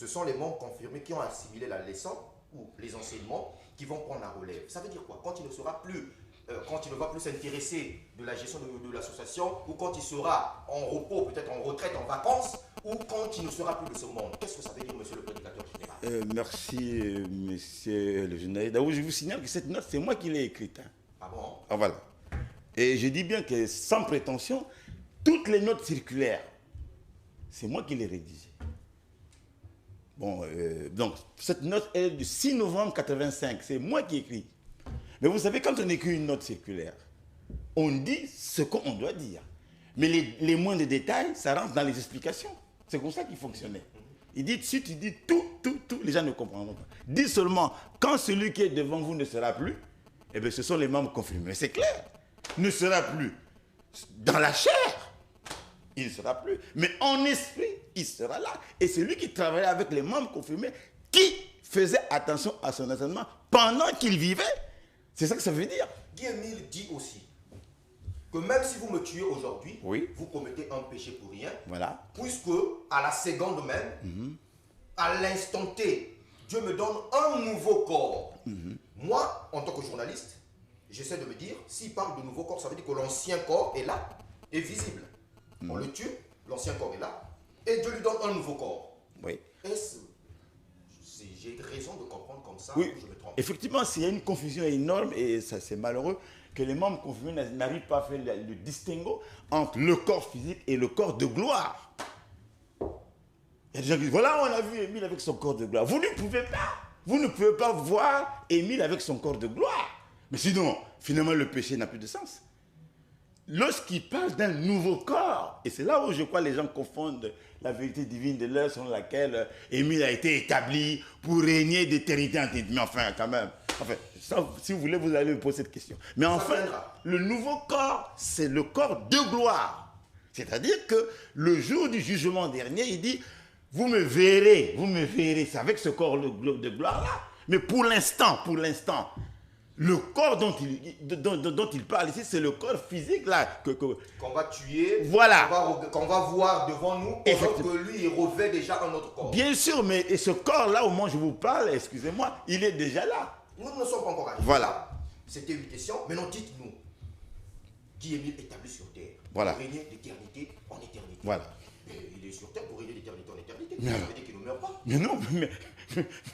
ce sont les membres confirmés qui ont assimilé la leçon ou les enseignements qui vont prendre la relève. Ça veut dire quoi? Quand il ne sera plus, quand il ne va plus s'intéresser de la gestion de l'association, ou quand il sera en repos, peut-être en retraite, en vacances, ou quand il ne sera plus de ce monde. Qu'est-ce que ça veut dire, monsieur le prédicateur général? Merci, monsieur le journaliste. D'abord, je vous signale que cette note, c'est moi qui l'ai écrite. Hein. Ah bon? Ah, voilà. Et je dis bien que, sans prétention, toutes les notes circulaires, c'est moi qui les rédigées. Bon, donc, cette note est du 6 novembre 1985. C'est moi qui écris. Mais vous savez, quand on écrit une note circulaire, on dit ce qu'on doit dire. Mais les moindres détails, ça rentre dans les explications. C'est comme ça qu'il fonctionnait. Il dit, si tu dis tout, les gens ne comprendront pas. Dis seulement, quand celui qui est devant vous ne sera plus, eh bien, ce sont les membres confirmés. Mais c'est clair. Ne sera plus dans la chair. Il ne sera plus. Mais en esprit, il sera là. Et c'est lui qui travaillait avec les membres confirmés, qui faisait attention à son enseignement pendant qu'il vivait. C'est ça que ça veut dire. Guy-Émile dit aussi que même si vous me tuez aujourd'hui, oui, vous commettez un péché pour rien. Voilà. Puisque à la seconde même, à l'instant T, Dieu me donne un nouveau corps. Moi, en tant que journaliste, j'essaie de me dire, s'il parle de nouveau corps, ça veut dire que l'ancien corps est là, est visible. On le tue, l'ancien corps est là, et Dieu lui donne un nouveau corps. Oui. Est-ce j'ai raison de comprendre comme ça, oui. Ou je me trompe? Effectivement, il y a une confusion énorme, et ça c'est malheureux, que les membres confirmés n'arrivent pas à faire le distinguo entre le corps physique et le corps de gloire. Il y a des gens qui disent, voilà, on a vu Émile avec son corps de gloire. Vous ne pouvez pas voir Émile avec son corps de gloire. Mais sinon, finalement, le péché n'a plus de sens. Lorsqu'il parle d'un nouveau corps, et c'est là où je crois les gens confondent la vérité divine de l'heure selon laquelle Émile a été établi pour régner d'éternité en éternité. Mais enfin, quand même, ça, si vous voulez, vous allez me poser cette question. Mais enfin, le nouveau corps, c'est le corps de gloire. C'est-à-dire que le jour du jugement dernier, il dit, vous me verrez, c'est avec ce corps de gloire-là. Mais pour l'instant, le corps dont il parle ici, c'est le corps physique là qu'on va tuer, voilà, qu'on va voir devant nous, pendant que lui, il revêt déjà un autre corps. Bien sûr, mais et ce corps-là, au moment où je vous parle, excusez-moi, il est déjà là. Nous ne sommes pas encore arrivés. Voilà. C'était une question. Maintenant, dites-nous, Guy-Émile établi sur terre, voilà, pour régner d'éternité en éternité. Voilà. Et il est sur terre pour régner d'éternité en éternité. Ça veut dire qu'il ne meurt pas. Mais non,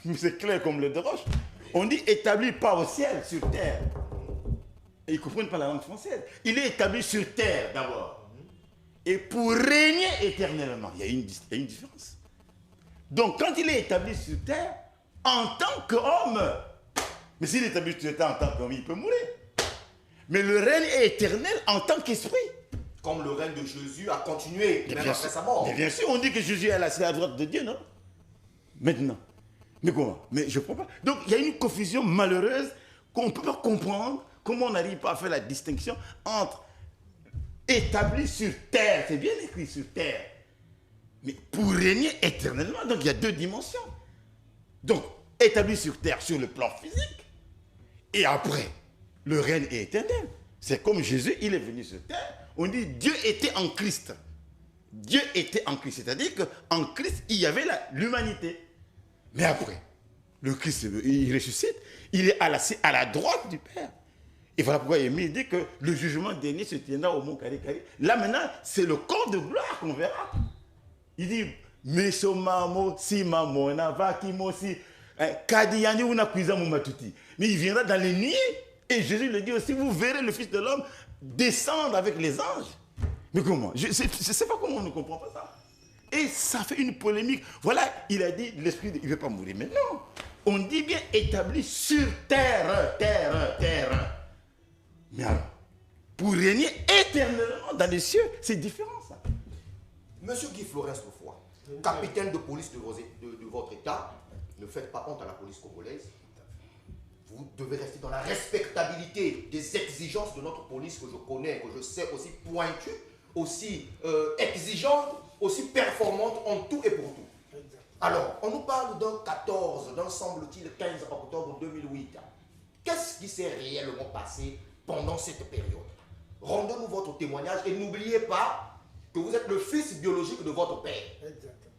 mais c'est clair comme le de roche. On dit établi pas au ciel, sur terre. Et ils ne comprennent pas la langue française. Il est établi sur terre d'abord. Et pour régner éternellement. Il y a une différence. Donc quand il est établi sur terre, en tant qu'homme, mais s'il est établi sur terre en tant qu'homme, il peut mourir. Mais le règne est éternel en tant qu'esprit. Comme le règne de Jésus a continué, même après sa mort. Mais bien sûr, on dit que Jésus est assis à la droite de Dieu, non? Maintenant. Mais comment? Mais je ne comprends pas. Donc, il y a une confusion malheureuse qu'on ne peut pas comprendre. Comment on n'arrive pas à faire la distinction entre établi sur terre, c'est bien écrit sur terre, mais pour régner éternellement. Donc, il y a deux dimensions. Donc, établi sur terre sur le plan physique, et après, le règne est éternel. C'est comme Jésus, il est venu sur terre. On dit Dieu était en Christ. Dieu était en Christ. C'est-à-dire qu'en Christ, il y avait l'humanité. Mais après, le Christ, il ressuscite, il est à la droite du Père. Et voilà pourquoi Émile dit que le jugement dernier se tiendra au mont Karikari. Là maintenant, c'est le corps de gloire qu'on verra. Il dit, mais il viendra dans les nuées. Et Jésus le dit aussi, vous verrez le Fils de l'homme descendre avec les anges. Mais comment? Je ne sais pas comment on ne comprend pas ça. Et ça fait une polémique. Voilà, il a dit, l'esprit, il ne veut pas mourir. Mais non, on dit bien établi sur terre. Mais alors, pour régner éternellement dans les cieux, c'est différent ça. Monsieur Guy Florence Lefoy, capitaine de police de votre État, ne faites pas honte à la police congolaise. Vous devez rester dans la respectabilité des exigences de notre police que je connais, que je sais aussi pointue, aussi exigeante, aussi performante en tout et pour tout. Alors, on nous parle d'un 14, d'un semble-t-il 15 octobre 2008. Qu'est-ce qui s'est réellement passé pendant cette période? Rendez-nous votre témoignage et n'oubliez pas que vous êtes le fils biologique de votre père.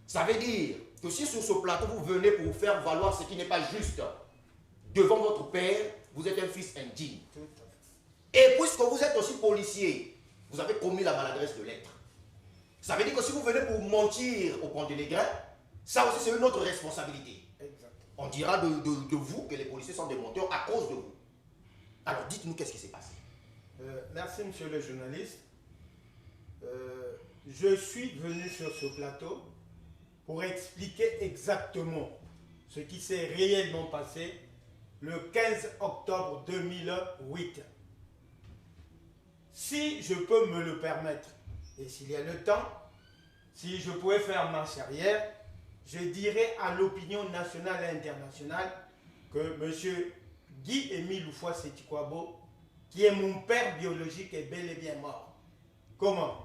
Ça veut dire que si sur ce plateau vous venez pour vous faire valoir ce qui n'est pas juste devant votre père, vous êtes un fils indigne. Et puisque vous êtes aussi policier, vous avez commis la maladresse de l'être. Ça veut dire que si vous venez pour mentir au Pont de Négrins, ça aussi c'est une autre responsabilité. Exactement. On dira de vous que les policiers sont des menteurs à cause de vous. Alors dites-nous qu'est-ce qui s'est passé. Merci monsieur le journaliste. Je suis venu sur ce plateau pour expliquer exactement ce qui s'est réellement passé le 15 octobre 2008. Si je peux me le permettre, et s'il y a le temps, si je pouvais faire marche arrière, je dirais à l'opinion nationale et internationale que M. Guy-Émile Houphouët-Sétikwabo, qui est mon père biologique, est bel et bien mort. Comment?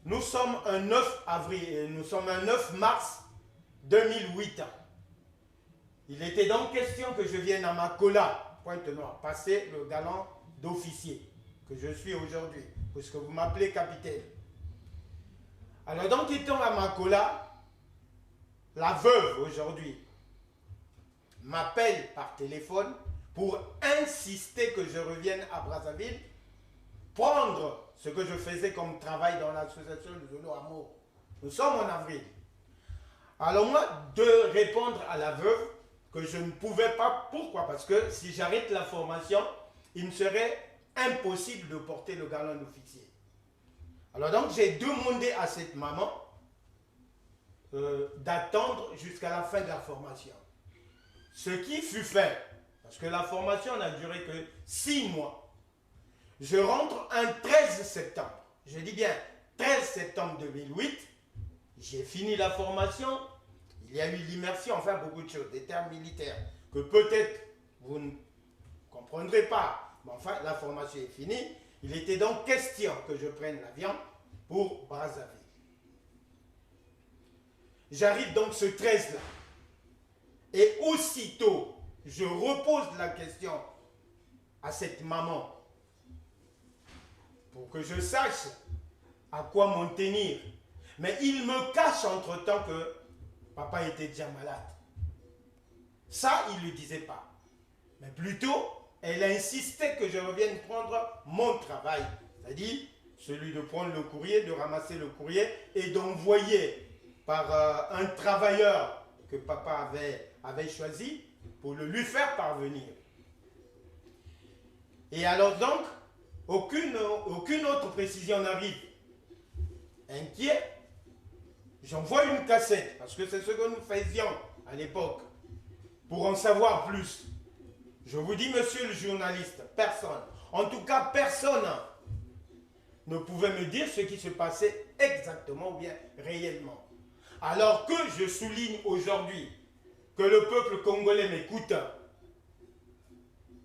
Nous sommes un 9 avril, nous sommes un 9 mars 2008. Il était donc question que je vienne à Makola, Pointe-Noire, passer le galant d'officier que je suis aujourd'hui, puisque vous m'appelez capitaine. Alors donc étant à Makola, la veuve aujourd'hui m'appelle par téléphone pour insister que je revienne à Brazzaville, prendre ce que je faisais comme travail dans l'association de Zolo Amour. Nous sommes en avril. Alors moi, de répondre à la veuve que je ne pouvais pas. Pourquoi? Parce que si j'arrête la formation, il me serait impossible de porter le galon d'officier. Alors donc j'ai demandé à cette maman d'attendre jusqu'à la fin de la formation. Ce qui fut fait, parce que la formation n'a duré que 6 mois. Je rentre un 13 septembre. Je dis bien 13 septembre 2008. J'ai fini la formation. Il y a eu l'immersion, enfin beaucoup de choses, des termes militaires que peut-être vous ne comprendrez pas. Mais enfin, la formation est finie. Il était donc question que je prenne l'avion pour Brazzaville. J'arrive donc ce 13-là. Et aussitôt, je repose la question à cette maman pour que je sache à quoi m'en tenir. Mais il me cache entre-temps que papa était déjà malade. Ça, il ne le disait pas. Mais plutôt, elle a insisté que je revienne prendre mon travail. C'est-à-dire celui de prendre le courrier, de ramasser le courrier et d'envoyer par un travailleur que papa avait choisi pour le lui faire parvenir. Et alors donc, aucune autre précision n'arrive. Inquiet, j'envoie une cassette, parce que c'est ce que nous faisions à l'époque, pour en savoir plus. Je vous dis, monsieur le journaliste, personne, en tout cas personne, ne pouvait me dire ce qui se passait exactement ou bien réellement. Alors que je souligne aujourd'hui que le peuple congolais m'écoute,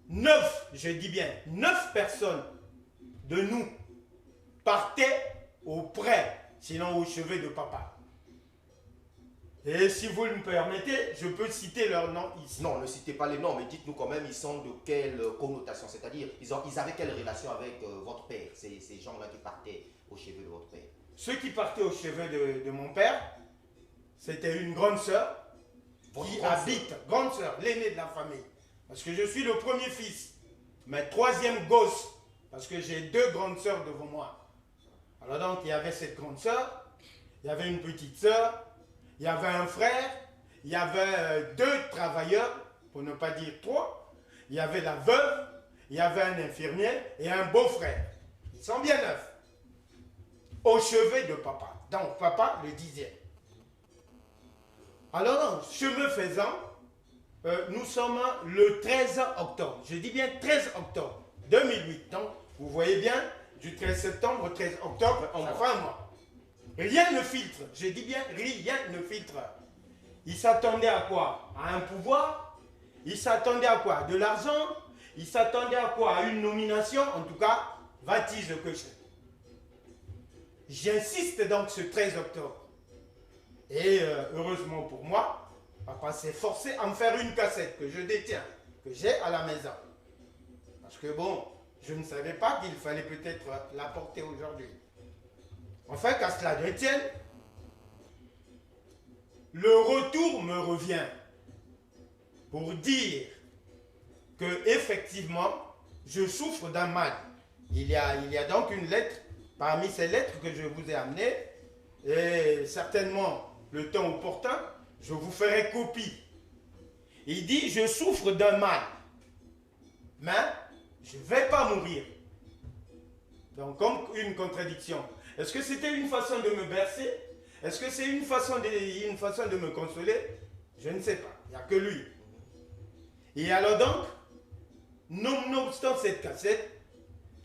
9, je dis bien 9 personnes de nous partaient auprès, sinon au chevet de papa. Et si vous me permettez, je peux citer leurs noms ici. Non, ne citez pas les noms, mais dites-nous quand même, ils sont de quelle connotation? C'est-à-dire, ils avaient quelle relation avec votre père, ces gens-là qui partaient au chevet de votre père? Ceux qui partaient au chevet de mon père, c'était une grande sœur qui habite, grande sœur, l'aînée de la famille. Parce que je suis le premier fils, mais troisième gosse, parce que j'ai 2 grandes sœurs devant moi. Alors donc, il y avait cette grande sœur, il y avait une petite sœur, il y avait un frère, il y avait 2 travailleurs, pour ne pas dire 3, il y avait la veuve, il y avait un infirmier et un beau-frère. Ils sont bien 9. Au chevet de papa. Donc, papa le disait. Alors, donc, chemin faisant, nous sommes le 13 octobre. Je dis bien 13 octobre 2008. Donc, vous voyez bien, du 13 septembre au 13 octobre, on prend un mois. Rien ne filtre. Je dis bien, rien ne filtre. Il s'attendait à quoi? À un pouvoir? Il s'attendait à quoi? De l'argent? Il s'attendait à quoi? À une nomination? En tout cas, va-t-il que je... J'insiste donc ce 13 octobre. Et heureusement pour moi, papa s'est forcé à me faire une cassette que je détiens, que j'ai à la maison. Parce que bon, je ne savais pas qu'il fallait peut-être l'apporter aujourd'hui. Enfin, qu'à cela ne tienne, le retour me revient pour dire que effectivement, je souffre d'un mal. Il y a donc une lettre, parmi ces lettres que je vous ai amenées, et certainement le temps opportun, je vous ferai copie. Il dit, je souffre d'un mal, mais je ne vais pas mourir. Donc, comme une contradiction. Est-ce que c'était une façon de me bercer? Est-ce que c'est une façon de me consoler? Je ne sais pas. Il n'y a que lui. Et alors donc, nonobstant cette cassette,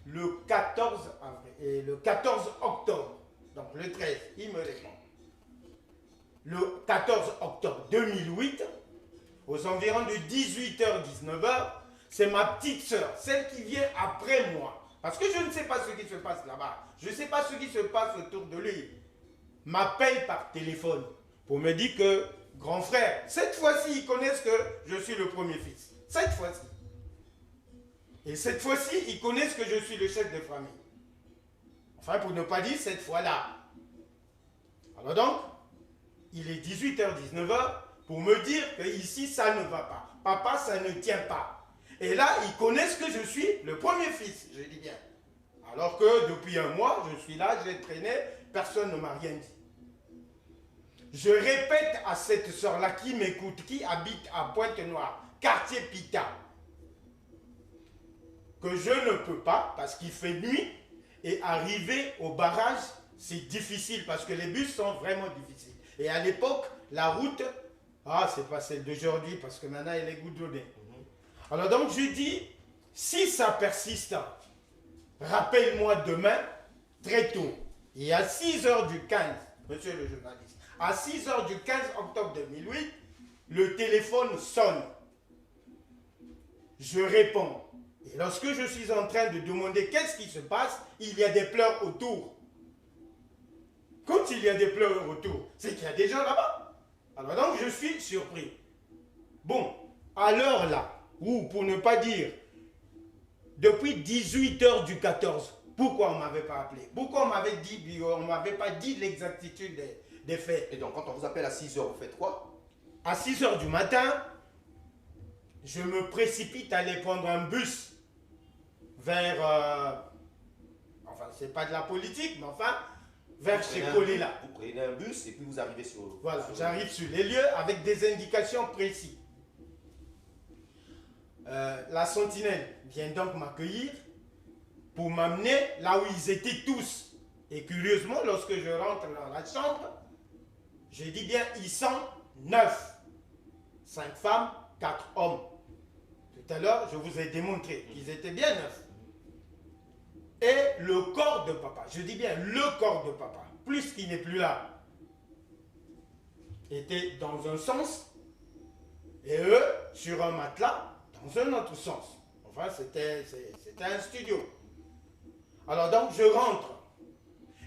le 14 avril et le 14 octobre, donc le 13, il me répond. Le 14 octobre 2008, aux environs de 18h, 19h, c'est ma petite sœur, celle qui vient après moi. Parce que je ne sais pas ce qui se passe là-bas. Je ne sais pas ce qui se passe autour de lui. M'appelle par téléphone pour me dire que, grand frère, cette fois-ci, ils connaissent que je suis le premier fils. Cette fois-ci. Et cette fois-ci, ils connaissent que je suis le chef de famille. Enfin, pour ne pas dire cette fois-là. Alors donc, il est 18h, 19h pour me dire que ici, ça ne va pas. Papa, ça ne tient pas. Et là, ils connaissent que je suis le premier fils, je dis bien. Alors que depuis un mois, je suis là, j'ai traîné, personne ne m'a rien dit. Je répète à cette soeur-là qui m'écoute, qui habite à Pointe-Noire, quartier Pita, que je ne peux pas, parce qu'il fait nuit, et arriver au barrage, c'est difficile, parce que les bus sont vraiment difficiles. Et à l'époque, la route, c'est pas celle d'aujourd'hui, parce que maintenant elle est goudronnée. Alors donc je dis, si ça persiste, rappelle-moi demain, très tôt, et à 6h du 15, monsieur le journaliste, à 6h du 15 octobre 2008, le téléphone sonne. Je réponds. Et lorsque je suis en train de demander qu'est-ce qui se passe, il y a des pleurs autour. Quand il y a des pleurs autour, c'est qu'il y a des gens là-bas. Alors donc je suis surpris. Bon, à l'heure là, ou pour ne pas dire, depuis 18h du 14, pourquoi on ne m'avait pas appelé? Pourquoi on ne m'avait pas dit l'exactitude des faits? Et donc quand on vous appelle à 6h, vous faites quoi? À 6h du matin, je me précipite à aller prendre un bus vers... enfin, c'est pas de la politique, mais enfin, vers chez Collela. Vous prenez un bus et puis vous arrivez sur... Voilà, j'arrive sur les lieux avec des indications précises. La sentinelle vient donc m'accueillir pour m'amener là où ils étaient tous. Et curieusement, lorsque je rentre dans la chambre, je dis bien, ils sont 9. 5 femmes, 4 hommes. Tout à l'heure, je vous ai démontré qu'ils étaient bien 9. Et le corps de papa, je dis bien le corps de papa, plus qu'il n'est plus là, était dans un sens, et eux, sur un matelas, dans un autre sens. Enfin, c'était un studio. Alors donc, je rentre.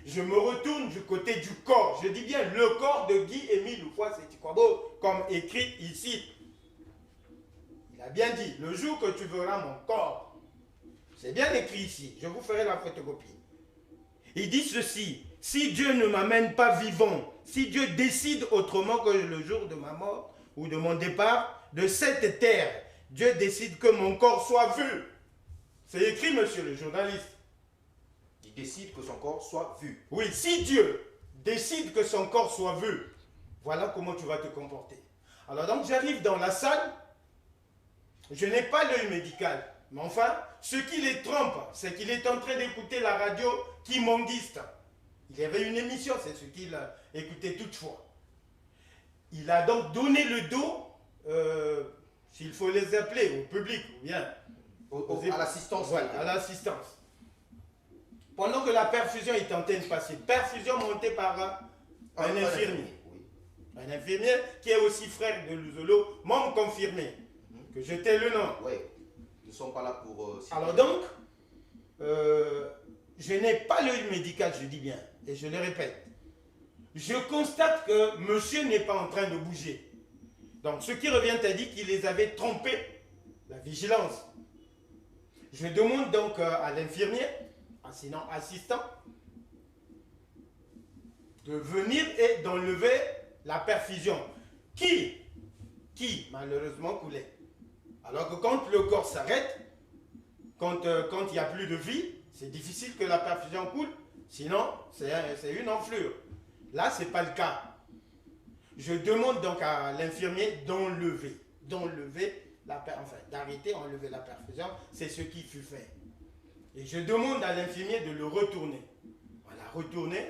Je me retourne du côté du corps. Je dis bien le corps de Guy-Émile Ufouas-Setikwabo, comme écrit ici. Il a bien dit, le jour que tu verras mon corps, c'est bien écrit ici, je vous ferai la photocopie. Il dit ceci, si Dieu ne m'amène pas vivant, si Dieu décide autrement que le jour de ma mort ou de mon départ de cette terre, Dieu décide que mon corps soit vu. C'est écrit, monsieur le journaliste. Il décide que son corps soit vu. Oui, si Dieu décide que son corps soit vu, voilà comment tu vas te comporter. Alors donc j'arrive dans la salle, je n'ai pas l'œil médical, mais enfin, ce qui les trompe, c'est qu'il est en train d'écouter la radio Kimonguiste. Il y avait une émission, c'est ce qu'il écoutait toutefois. Il a donc donné le dos, s'il faut les appeler, au public, ou bien à l'assistance. Voilà, à l'assistance. Pendant que la perfusion est en train de passer, perfusion montée par un infirmier. Oui. Un infirmier qui est aussi frère de Luzolo, membre confirmé, que je t'ai le nom. Oui, nous ne sommes pas là pour... Alors donc, je n'ai pas l'œil médical, je dis bien, et je le répète. Je constate que monsieur n'est pas en train de bouger. Donc, ce qui revient à dire qu'il les avait trompés, la vigilance. Je demande donc à l'infirmier, sinon assistant, de venir et d'enlever la perfusion. qui malheureusement coulait. Alors que quand le corps s'arrête, quand il n'y a plus de vie, c'est difficile que la perfusion coule, sinon c'est une enflure. Là, ce n'est pas le cas. Je demande donc à l'infirmier d'enlever, d'arrêter, enlever la perfusion, c'est ce qui fut fait. Et je demande à l'infirmier de le retourner. Voilà, retourné,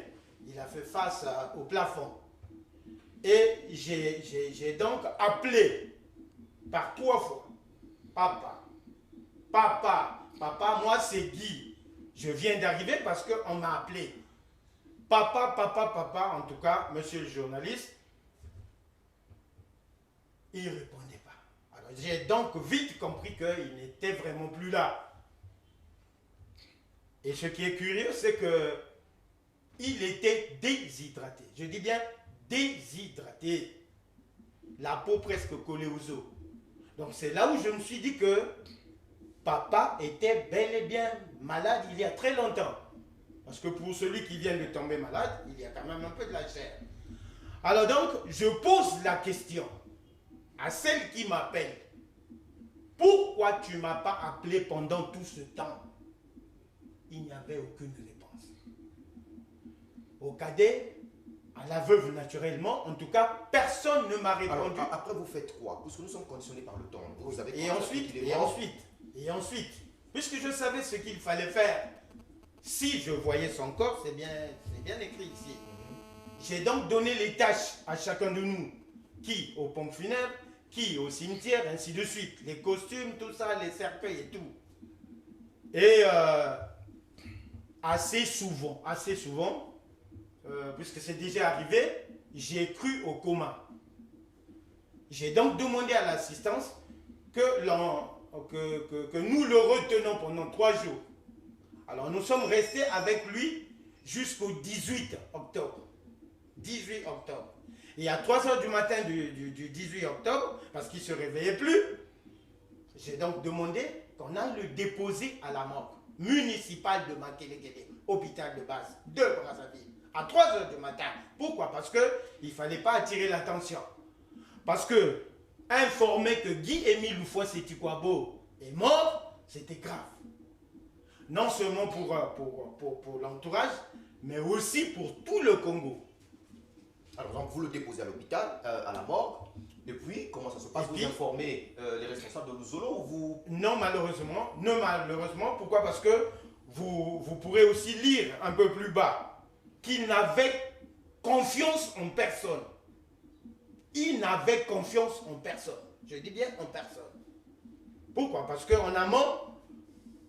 il a fait face au plafond. Et j'ai donc appelé par 3 fois. Papa, moi c'est Guy. Je viens d'arriver parce qu'on m'a appelé. Papa, en tout cas, monsieur le journaliste, il ne répondait pas. Alors j'ai donc vite compris qu'il n'était vraiment plus là. Et ce qui est curieux, c'est que il était déshydraté. Je dis bien déshydraté. La peau presque collée aux os. Donc c'est là où je me suis dit que papa était bel et bien malade il y a très longtemps. Parce que pour celui qui vient de tomber malade, il y a quand même un peu de la chair. Alors donc, je pose la question à celle qui m'appelle. Pourquoi tu ne m'as pas appelé pendant tout ce temps? Il n'y avait aucune réponse. Au cadet, à la veuve naturellement, en tout cas, personne ne m'a répondu. Alors, après, vous faites quoi? Parce que nous sommes conditionnés par le temps. Vous avez Et ensuite, puisque je savais ce qu'il fallait faire, si je voyais son corps, c'est bien écrit ici. J'ai donc donné les tâches à chacun de nous. Qui aux pompes funèbres, qui au cimetière, ainsi de suite. Les costumes, tout ça, les cercueils et tout. Et assez souvent, puisque c'est déjà arrivé, j'ai cru au coma. J'ai donc demandé à l'assistance que nous le retenons pendant 3 jours. Alors nous sommes restés avec lui jusqu'au 18 octobre. 18 octobre. Et à 3 h du matin du 18 octobre, parce qu'il ne se réveillait plus, j'ai donc demandé qu'on aille le déposer à la morgue municipale de Makelekele, hôpital de base de Brazzaville, à 3 h du matin. Pourquoi? Parce qu'il ne fallait pas attirer l'attention. Parce que informer que Guy-Émile Loufoua-Sétikwabo est mort, c'était grave. Non seulement pour l'entourage, mais aussi pour tout le Congo. Alors donc vous le déposez à l'hôpital, à la morgue, et puis comment ça se passe? Vous informez les responsables de l'Ouzolo ou vous... Non malheureusement, pourquoi? Parce que vous pourrez aussi lire un peu plus bas qu'il n'avait confiance en personne. Il n'avait confiance en personne. Je dis bien en personne. Pourquoi? Parce qu'en amont,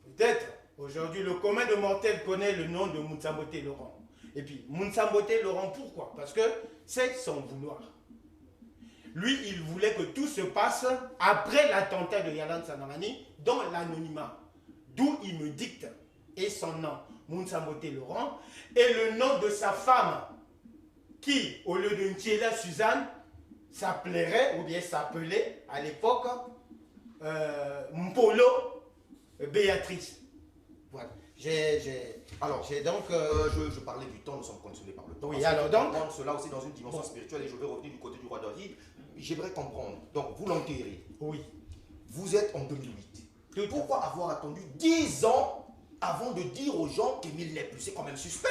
peut-être, aujourd'hui, le commun de mortels connaît le nom de Moutsamboté Laurent. Et puis, Moutsamboté Laurent, pourquoi? Parce que c'est son vouloir. Lui, il voulait que tout se passe après l'attentat de Yalan Sanamani, dans l'anonymat. D'où il me dicte, et son nom, Moutsamboté Laurent, et le nom de sa femme, qui, au lieu de Ntiela Suzanne, s'appellerait, ou bien s'appelait, à l'époque, Mpolo Béatrice. Voilà. Je parlais du temps, nous sommes conditionnés par le temps. Oui, alors donc... comprendre cela aussi dans une dimension spirituelle, et je vais revenir du côté du roi David. J'aimerais comprendre. Donc, vous l'enterrez. Oui. Vous êtes en 2008. Pourquoi avoir attendu 10 ans avant de dire aux gens qu'Émile n'est plus? C'est quand même suspect.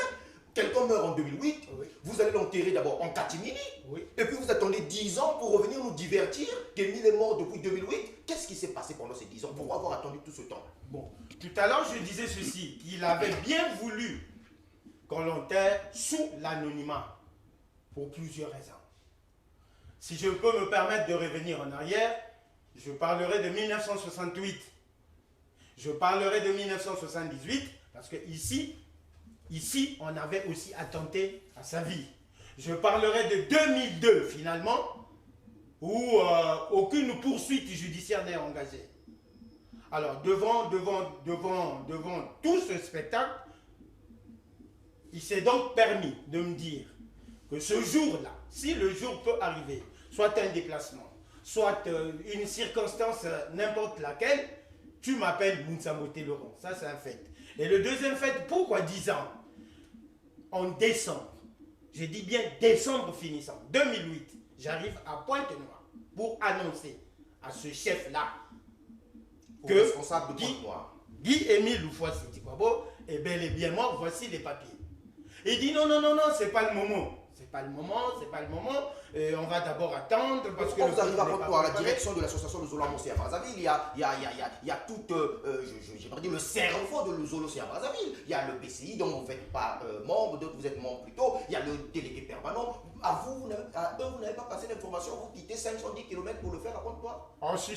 Quelqu'un meurt en 2008, oui. Vous allez l'enterrer d'abord en catimini, oui. Et puis vous attendez 10 ans pour revenir nous divertir qu'Émile est mort depuis 2008. Qu'est-ce qui s'est passé pendant ces 10 ans? Pourquoi avoir attendu tout ce temps? Bon, tout à l'heure je disais ceci, qu'il avait bien voulu qu'on l'enterre sous l'anonymat, pour plusieurs raisons. Si je peux me permettre de revenir en arrière, je parlerai de 1968, je parlerai de 1978, parce que ici, on avait aussi attenté à sa vie. Je parlerai de 2002, finalement, où aucune poursuite judiciaire n'est engagée. Alors, devant tout ce spectacle, il s'est donc permis de me dire que ce jour-là, si le jour peut arriver, soit un déplacement, soit une circonstance n'importe laquelle, tu m'appelles Moutsamboté Laurent. Ça, c'est un fait. Et le deuxième fait, pourquoi 10 ans? En décembre, je dis bien décembre finissant, 2008, j'arrive à Pointe-Noire pour annoncer à ce chef-là que responsable de Pointe-Noire, Guy-Émile Loufoua-Siti-Kwabo est bel et bien mort, voici les papiers. Il dit non, c'est pas le moment. C'est pas le moment. On va d'abord attendre parce que. Quand vous arrivez à Pointe-Noire, la direction de l'association de Zola Mossi à Brazzaville, il y a tout, j'ai pas dit le cerveau de Zolo à Brazzaville. Il y a le PCI dont vous ne faites pas membre, d'autres vous êtes membre plutôt. Il y a le délégué permanent. À eux, vous n'avez pas passé l'information, vous quittez 510 km pour le faire à Pointe-Noire. Oh si,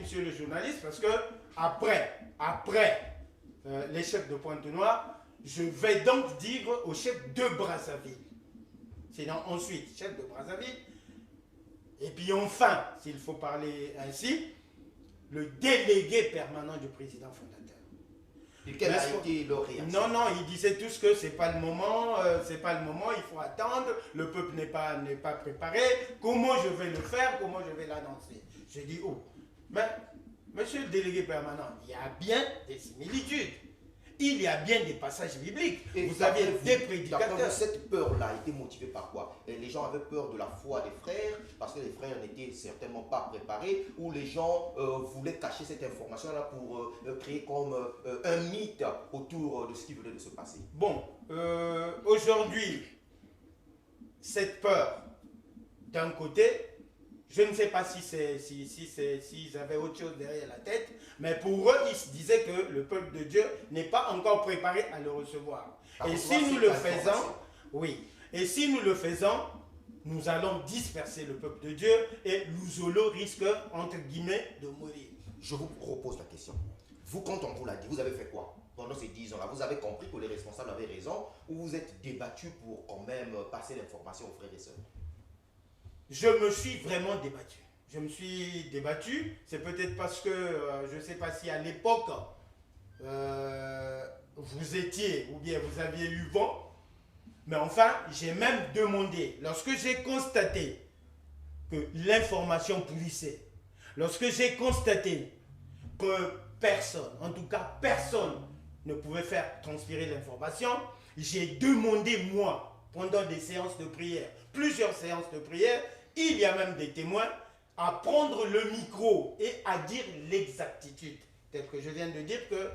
monsieur le journaliste, parce que après les chefs de Pointe-Noire, je vais donc dire au chef de Brazzaville. Sinon, ensuite, chef de Brazzaville. Et puis enfin, s'il faut parler ainsi, le délégué permanent du président fondateur. Et quelle a été leur réaction? Non, ils disaient tous que c'est pas le moment, il faut attendre, le peuple n'est pas préparé, comment je vais le faire, comment je vais l'annoncer. J'ai dit, oh, mais monsieur le délégué permanent, il y a bien des similitudes. Il y a bien des passages bibliques. Et vous avez des prédicateurs. Cette peur-là a été motivée par quoi? Les gens avaient peur de la foi des frères, parce que les frères n'étaient certainement pas préparés, ou les gens voulaient cacher cette information-là pour créer comme un mythe autour de ce qui venait de se passer. Bon, aujourd'hui, cette peur, d'un côté, je ne sais pas s'ils avaient autre chose derrière la tête, mais pour eux, ils se disaient que le peuple de Dieu n'est pas encore préparé à le recevoir. Et si nous le faisons, nous allons disperser le peuple de Dieu et Luzolo risque, entre guillemets, de mourir. Je vous repose la question. Vous, quand on vous l'a dit, vous avez fait quoi pendant ces 10 ans-là? Vous avez compris que les responsables avaient raison ou vous êtes débattu pour quand même passer l'information aux frères et sœurs? Je me suis vraiment débattu. C'est peut-être parce que, je ne sais pas si à l'époque, vous étiez ou bien vous aviez eu vent. Mais enfin, j'ai même demandé, lorsque j'ai constaté que l'information pourrissait, lorsque j'ai constaté que personne, en tout cas personne, ne pouvait faire transpirer l'information, j'ai demandé, moi, pendant des séances de prière, plusieurs séances de prière, il y a même des témoins, à prendre le micro et à dire l'exactitude. Tel que je viens de dire que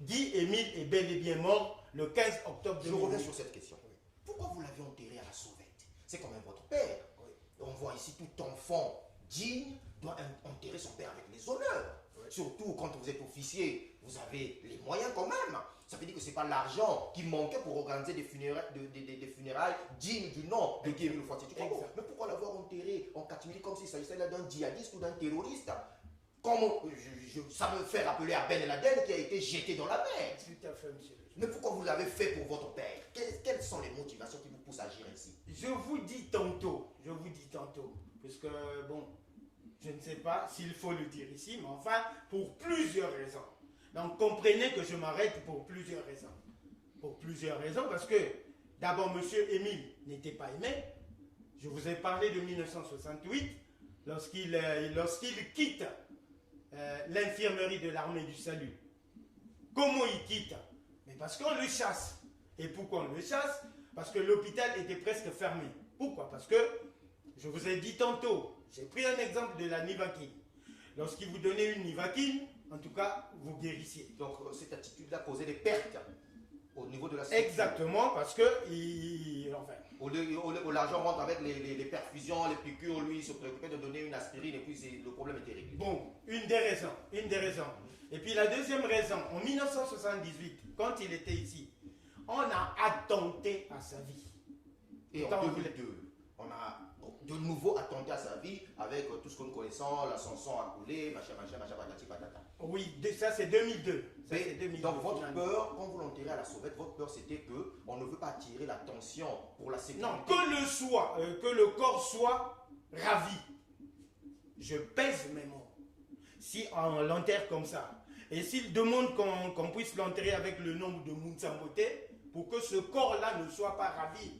Guy-Émile est bel et bien mort le 15 octobre 2008. Je reviens sur cette question. Pourquoi vous l'avez enterré à la sauvette? C'est quand même votre père. Oui. On voit ici tout enfant digne doit enterrer son père avec les honneurs. Oui. Surtout quand vous êtes officier, vous avez les moyens quand même. Ça veut dire que ce n'est pas l'argent qui manquait pour organiser des funérailles dignes du nom de Guy-Émile Loufoua-Siti-Kwabo. Mais pourquoi l'avoir enterré en catimini comme s'il s'agissait là d'un djihadiste ou d'un terroriste? Ça me fait rappeler à Ben Laden qui a été jeté dans la mer. Tout à fait, monsieur. Mais pourquoi vous l'avez fait pour votre père? Quelles sont les motivations qui vous poussent à agir ainsi? Je vous dis tantôt, puisque bon, je ne sais pas s'il faut le dire ici, mais enfin, pour plusieurs raisons. Donc comprenez que je m'arrête pour plusieurs raisons. Pour plusieurs raisons, parce que d'abord, monsieur Émile n'était pas aimé. Je vous ai parlé de 1968, lorsqu'il quitte l'infirmerie de l'armée du salut. Comment il quitte? Mais parce qu'on le chasse. Et pourquoi on le chasse? Parce que l'hôpital était presque fermé. Pourquoi? Parce que, je vous ai dit tantôt, j'ai pris un exemple de la Nivaquine. Lorsqu'il vous donnait une Nivaquine, en tout cas, vous guérissiez. Donc, cette attitude-là causait des pertes au niveau de la structure. Exactement, parce que, l'argent rentre avec les perfusions, les piqûres, lui, il se préoccupait de donner une aspirine et puis le problème était réglé. Bon, une des raisons. Et puis la deuxième raison, en 1978, quand il était ici, on a attenté à sa vie. Et en 2002, on a de nouveau attenté à sa vie avec tout ce que nous connaissons, la chanson à couler, machin, patati patata. Oui, ça c'est 2002. Donc votre peur, quand vous l'enterrez à la sauvette, votre peur c'était qu'on ne veut pas attirer l'attention pour la sécurité. Non, que le corps soit ravi. Je pèse mes mots. Si on l'enterre comme ça, et s'il demande qu'on puisse l'enterrer avec le nom de Mounsambote, pour que ce corps-là ne soit pas ravi.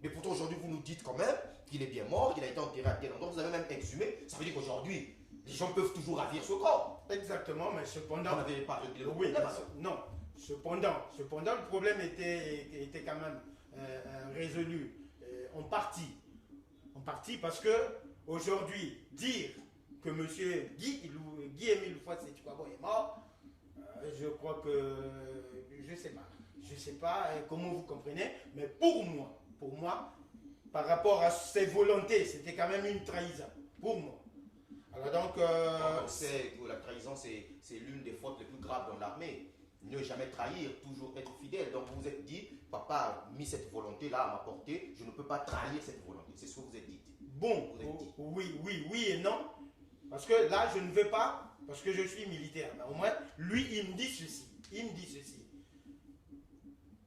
Mais pourtant aujourd'hui vous nous dites quand même qu'il est bien mort, qu'il a été enterré à tel endroit, vous avez même exhumé. Ça veut dire qu'aujourd'hui, les gens peuvent toujours ravir ce corps. Exactement, mais cependant... Vous n'avez pas réglé le problème. Non, cependant, le problème était quand même résolu en partie partie parce que aujourd'hui, dire que M. Guy-Émile Houphouët-Séchouabo est mort, je crois que, je sais pas comment vous comprenez, mais pour moi, par rapport à ses volontés, c'était quand même une trahison, pour moi. Alors donc... On sait que la trahison, c'est l'une des fautes les plus graves dans l'armée. Ne jamais trahir, toujours être fidèle. Donc vous vous êtes dit, papa a mis cette volonté-là à ma portée, je ne peux pas trahir cette volonté. C'est ce que vous êtes dit. Bon, oui et non. Parce que là, je ne veux pas, parce que je suis militaire. Mais au moins, lui, il me dit ceci.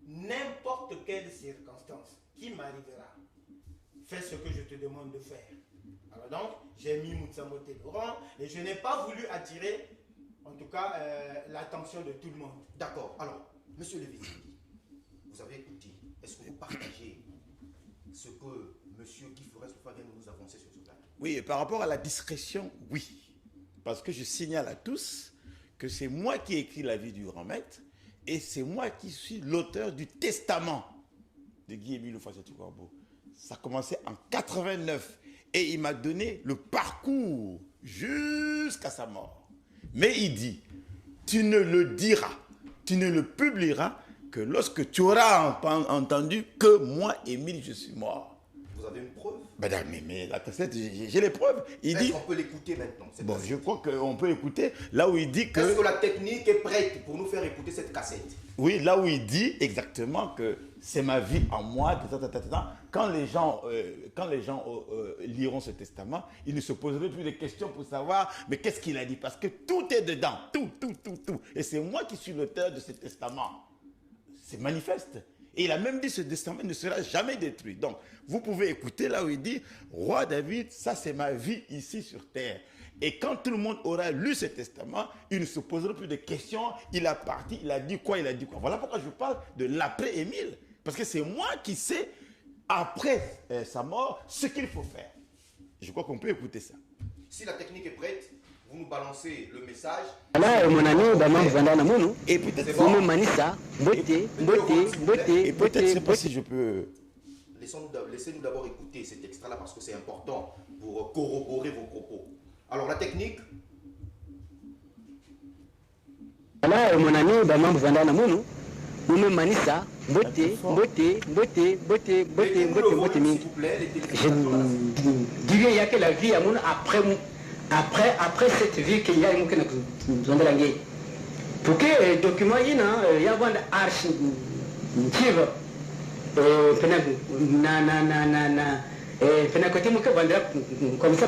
N'importe quelle circonstance qui m'arrivera, fais ce que je te demande de faire. Alors donc, j'ai mis Moutsamoté Laurent et je n'ai pas voulu attirer, en tout cas, l'attention de tout le monde. D'accord. Alors, monsieur le vice, vous avez écouté. Est-ce que vous partagez ce que monsieur Guy Florent-Soffa vient de nous avancer sur ce plateau? Oui, et par rapport à la discrétion, oui. Parce que je signale à tous que c'est moi qui ai écrit la vie du grand maître et c'est moi qui suis l'auteur du testament de Guy-Émile Houphouët-Séchouabo. Ça a commencé en 89 et il m'a donné le parcours jusqu'à sa mort. Mais il dit, tu ne le diras, tu ne le publieras que lorsque tu auras entendu que moi, Émile, je suis mort. Vous avez une preuve? Mais la cassette, j'ai les preuves. Est-ce qu'on peut l'écouter maintenant? Bon, je crois qu'on peut écouter là où il dit que... Est-ce que la technique est prête pour nous faire écouter cette cassette? Oui, là où il dit exactement que c'est ma vie en moi. Quand les gens, liront ce testament, ils ne se poseront plus de questions pour savoir mais qu'est-ce qu'il a dit. Parce que tout est dedans, tout. Et c'est moi qui suis l'auteur de ce testament. C'est manifeste. Et il a même dit que ce testament ne sera jamais détruit. Donc, vous pouvez écouter là où il dit, Roi David, ça c'est ma vie ici sur terre. Et quand tout le monde aura lu ce testament, il ne se posera plus de questions. Il a parti, il a dit quoi. Voilà pourquoi je parle de l'après-Émile. Parce que c'est moi qui sais, après sa mort, ce qu'il faut faire. Je crois qu'on peut écouter ça. Si la technique est prête, vous nous balancez le message. Et peut-être je sais pas si je peux... Laissez-nous d'abord écouter cet extrait-là parce que c'est important pour corroborer vos propos. Alors la technique. Il y a que la vie après cette vie qu'il y a une pour que document il y a une archive comme ça,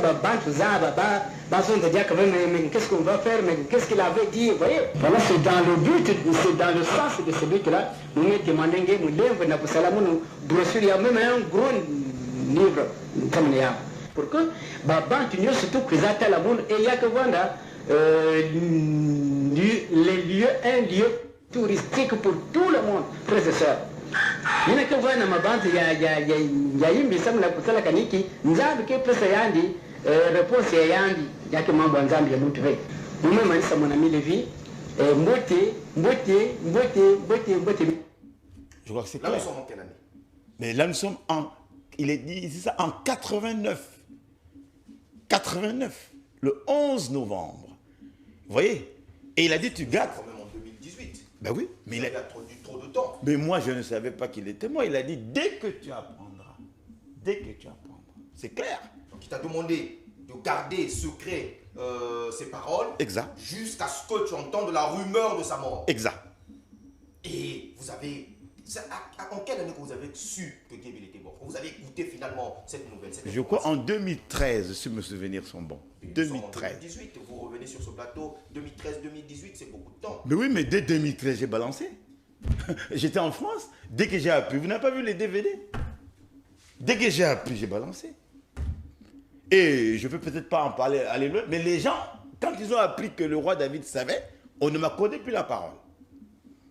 qu'est-ce qu'on va faire, mais qu'est-ce qu'il avait dit, vous voyez. Voilà, c'est dans le but, c'est dans le sens de ce but-là. Nous nous demandons, il y a même un gros livre, pour que, surtout que et il y a que voilà, un lieu touristique pour tout le monde, frères et sœurs. Il y a que voilà, ma bande, il y a une mission la kusala kaniki, nzambi ke pesa yandi, réponse ya yandi, il y a que mambo nzambi ya mutu ve. Nous manisa mon ami Lévi, mbote. Je crois que c'est clair. Là, nous clair. sommes en quelle année? Mais là, nous sommes en... Il est dit ici ça en 89. 89. Le 11 novembre. Vous voyez? Et il a dit, tu gardes... Quand même en 2018. Ben oui. Mais il a attendu trop de temps. Mais moi, je ne savais pas qu'il était mort. Il a dit, dès que tu apprendras. Dès que tu apprendras. C'est clair. Donc il t'a demandé de garder secret ses paroles. Exact. Jusqu'à ce que tu entendes la rumeur de sa mort. Exact. Et vous avez... En quelle année que vous avez su que Guy-Émile était mort? Vous avez écouté finalement cette nouvelle? Je crois en 2013, si mes souvenirs sont bons. 2013. 2018, vous revenez sur ce plateau. 2013-2018, c'est beaucoup de temps. Mais oui, mais dès 2013, j'ai balancé. J'étais en France. Dès que j'ai appris, vous n'avez pas vu les DVD? Dès que j'ai appris, j'ai balancé. Et je ne peux peut-être pas en parler, aller loin, mais les gens, quand ils ont appris que le roi David savait, on ne m'accordait plus la parole.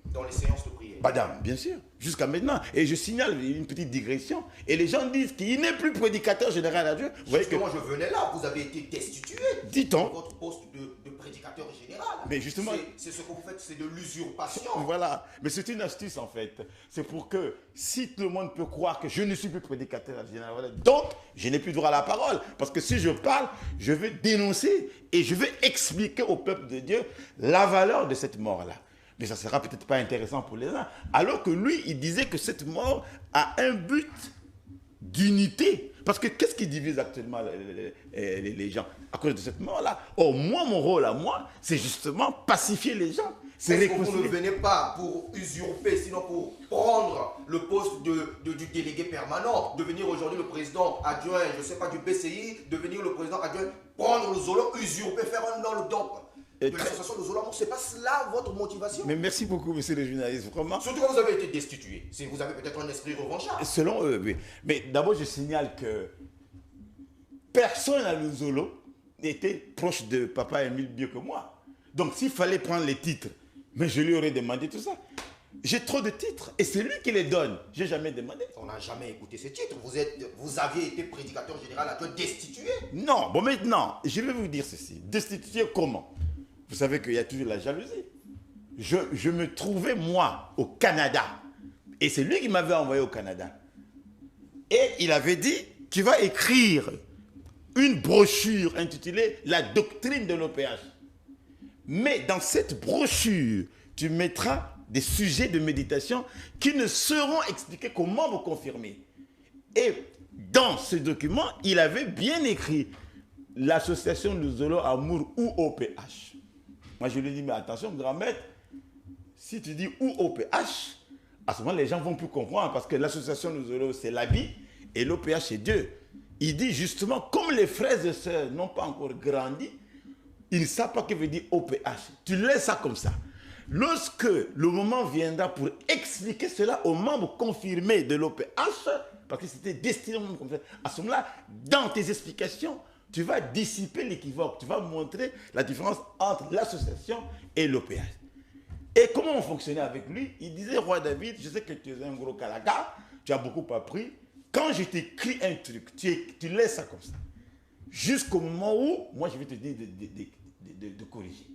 Dans les séances de prière? Madame, bien sûr, jusqu'à maintenant. Et je signale une petite digression. Et les gens disent qu'il n'est plus prédicateur général à Dieu. Vous voyez que moi je venais là, vous avez été destitué. Dit-on. Votre poste de prédicateur prédicateur général. Mais justement... C'est ce que vous faites, c'est de l'usurpation. Voilà, mais c'est une astuce en fait. C'est pour que si tout le monde peut croire que je ne suis plus prédicateur général, donc je n'ai plus droit à la parole. Parce que si je parle, je vais dénoncer et je vais expliquer au peuple de Dieu la valeur de cette mort-là. Mais ça ne sera peut-être pas intéressant pour les uns. Alors que lui, il disait que cette mort a un but d'unité. Parce que qu'est-ce qui divise actuellement les gens à cause de cette mort-là? Or, moi, mon rôle à moi, c'est justement pacifier les gens. Est-ce que vous ne venez pas pour usurper, sinon pour prendre le poste du délégué permanent, devenir aujourd'hui le président adjoint, je ne sais pas, du BCI, devenir le président adjoint, prendre le Zolo, usurper, faire un nom le DOP de l'association de Zolo? Ce n'est pas cela votre motivation? Mais merci beaucoup, monsieur le journaliste, vraiment. Surtout quand vous avez été destitué. Si vous avez peut-être un esprit revanchard. Selon eux, oui. Mais d'abord, je signale que personne à Luzolo n'était proche de Papa Émile mieux que moi. Donc, s'il fallait prendre les titres, mais je lui aurais demandé tout ça. J'ai trop de titres et c'est lui qui les donne. Je n'ai jamais demandé. On n'a jamais écouté ces titres. Vous aviez été prédicateur général adjoint destitué. Non, bon maintenant, je vais vous dire ceci. Destitué comment? Vous savez qu'il y a toujours la jalousie. Je me trouvais, moi, au Canada. Et c'est lui qui m'avait envoyé au Canada. Et il avait dit, tu vas écrire une brochure intitulée « La doctrine de l'OPH ». Mais dans cette brochure, tu mettras des sujets de méditation qui ne seront expliqués qu'aux membres confirmés. Et dans ce document, il avait bien écrit l'association de Zolo Amour ou OPH. Moi, je lui ai dit, mais attention, grand maître, si tu dis ou OPH, à ce moment, les gens vont plus comprendre parce que l'association de Zolo, c'est l'habit et l'OPH, c'est Dieu. Il dit justement, comme les frères et sœurs n'ont pas encore grandi, ils ne savent pas ce que veut dire OPH. Tu laisses ça comme ça. Lorsque le moment viendra pour expliquer cela aux membres confirmés de l'OPH, parce que c'était destiné aux membres confirmés, à ce moment-là, dans tes explications, tu vas dissiper l'équivoque. Tu vas montrer la différence entre l'association et l'OPH. Et comment on fonctionnait avec lui? Il disait, Roi David, je sais que tu es un gros calaga, tu as beaucoup appris. Quand je t'écris un truc, tu laisses ça comme ça. Jusqu'au moment où, moi, je vais te dire de corriger.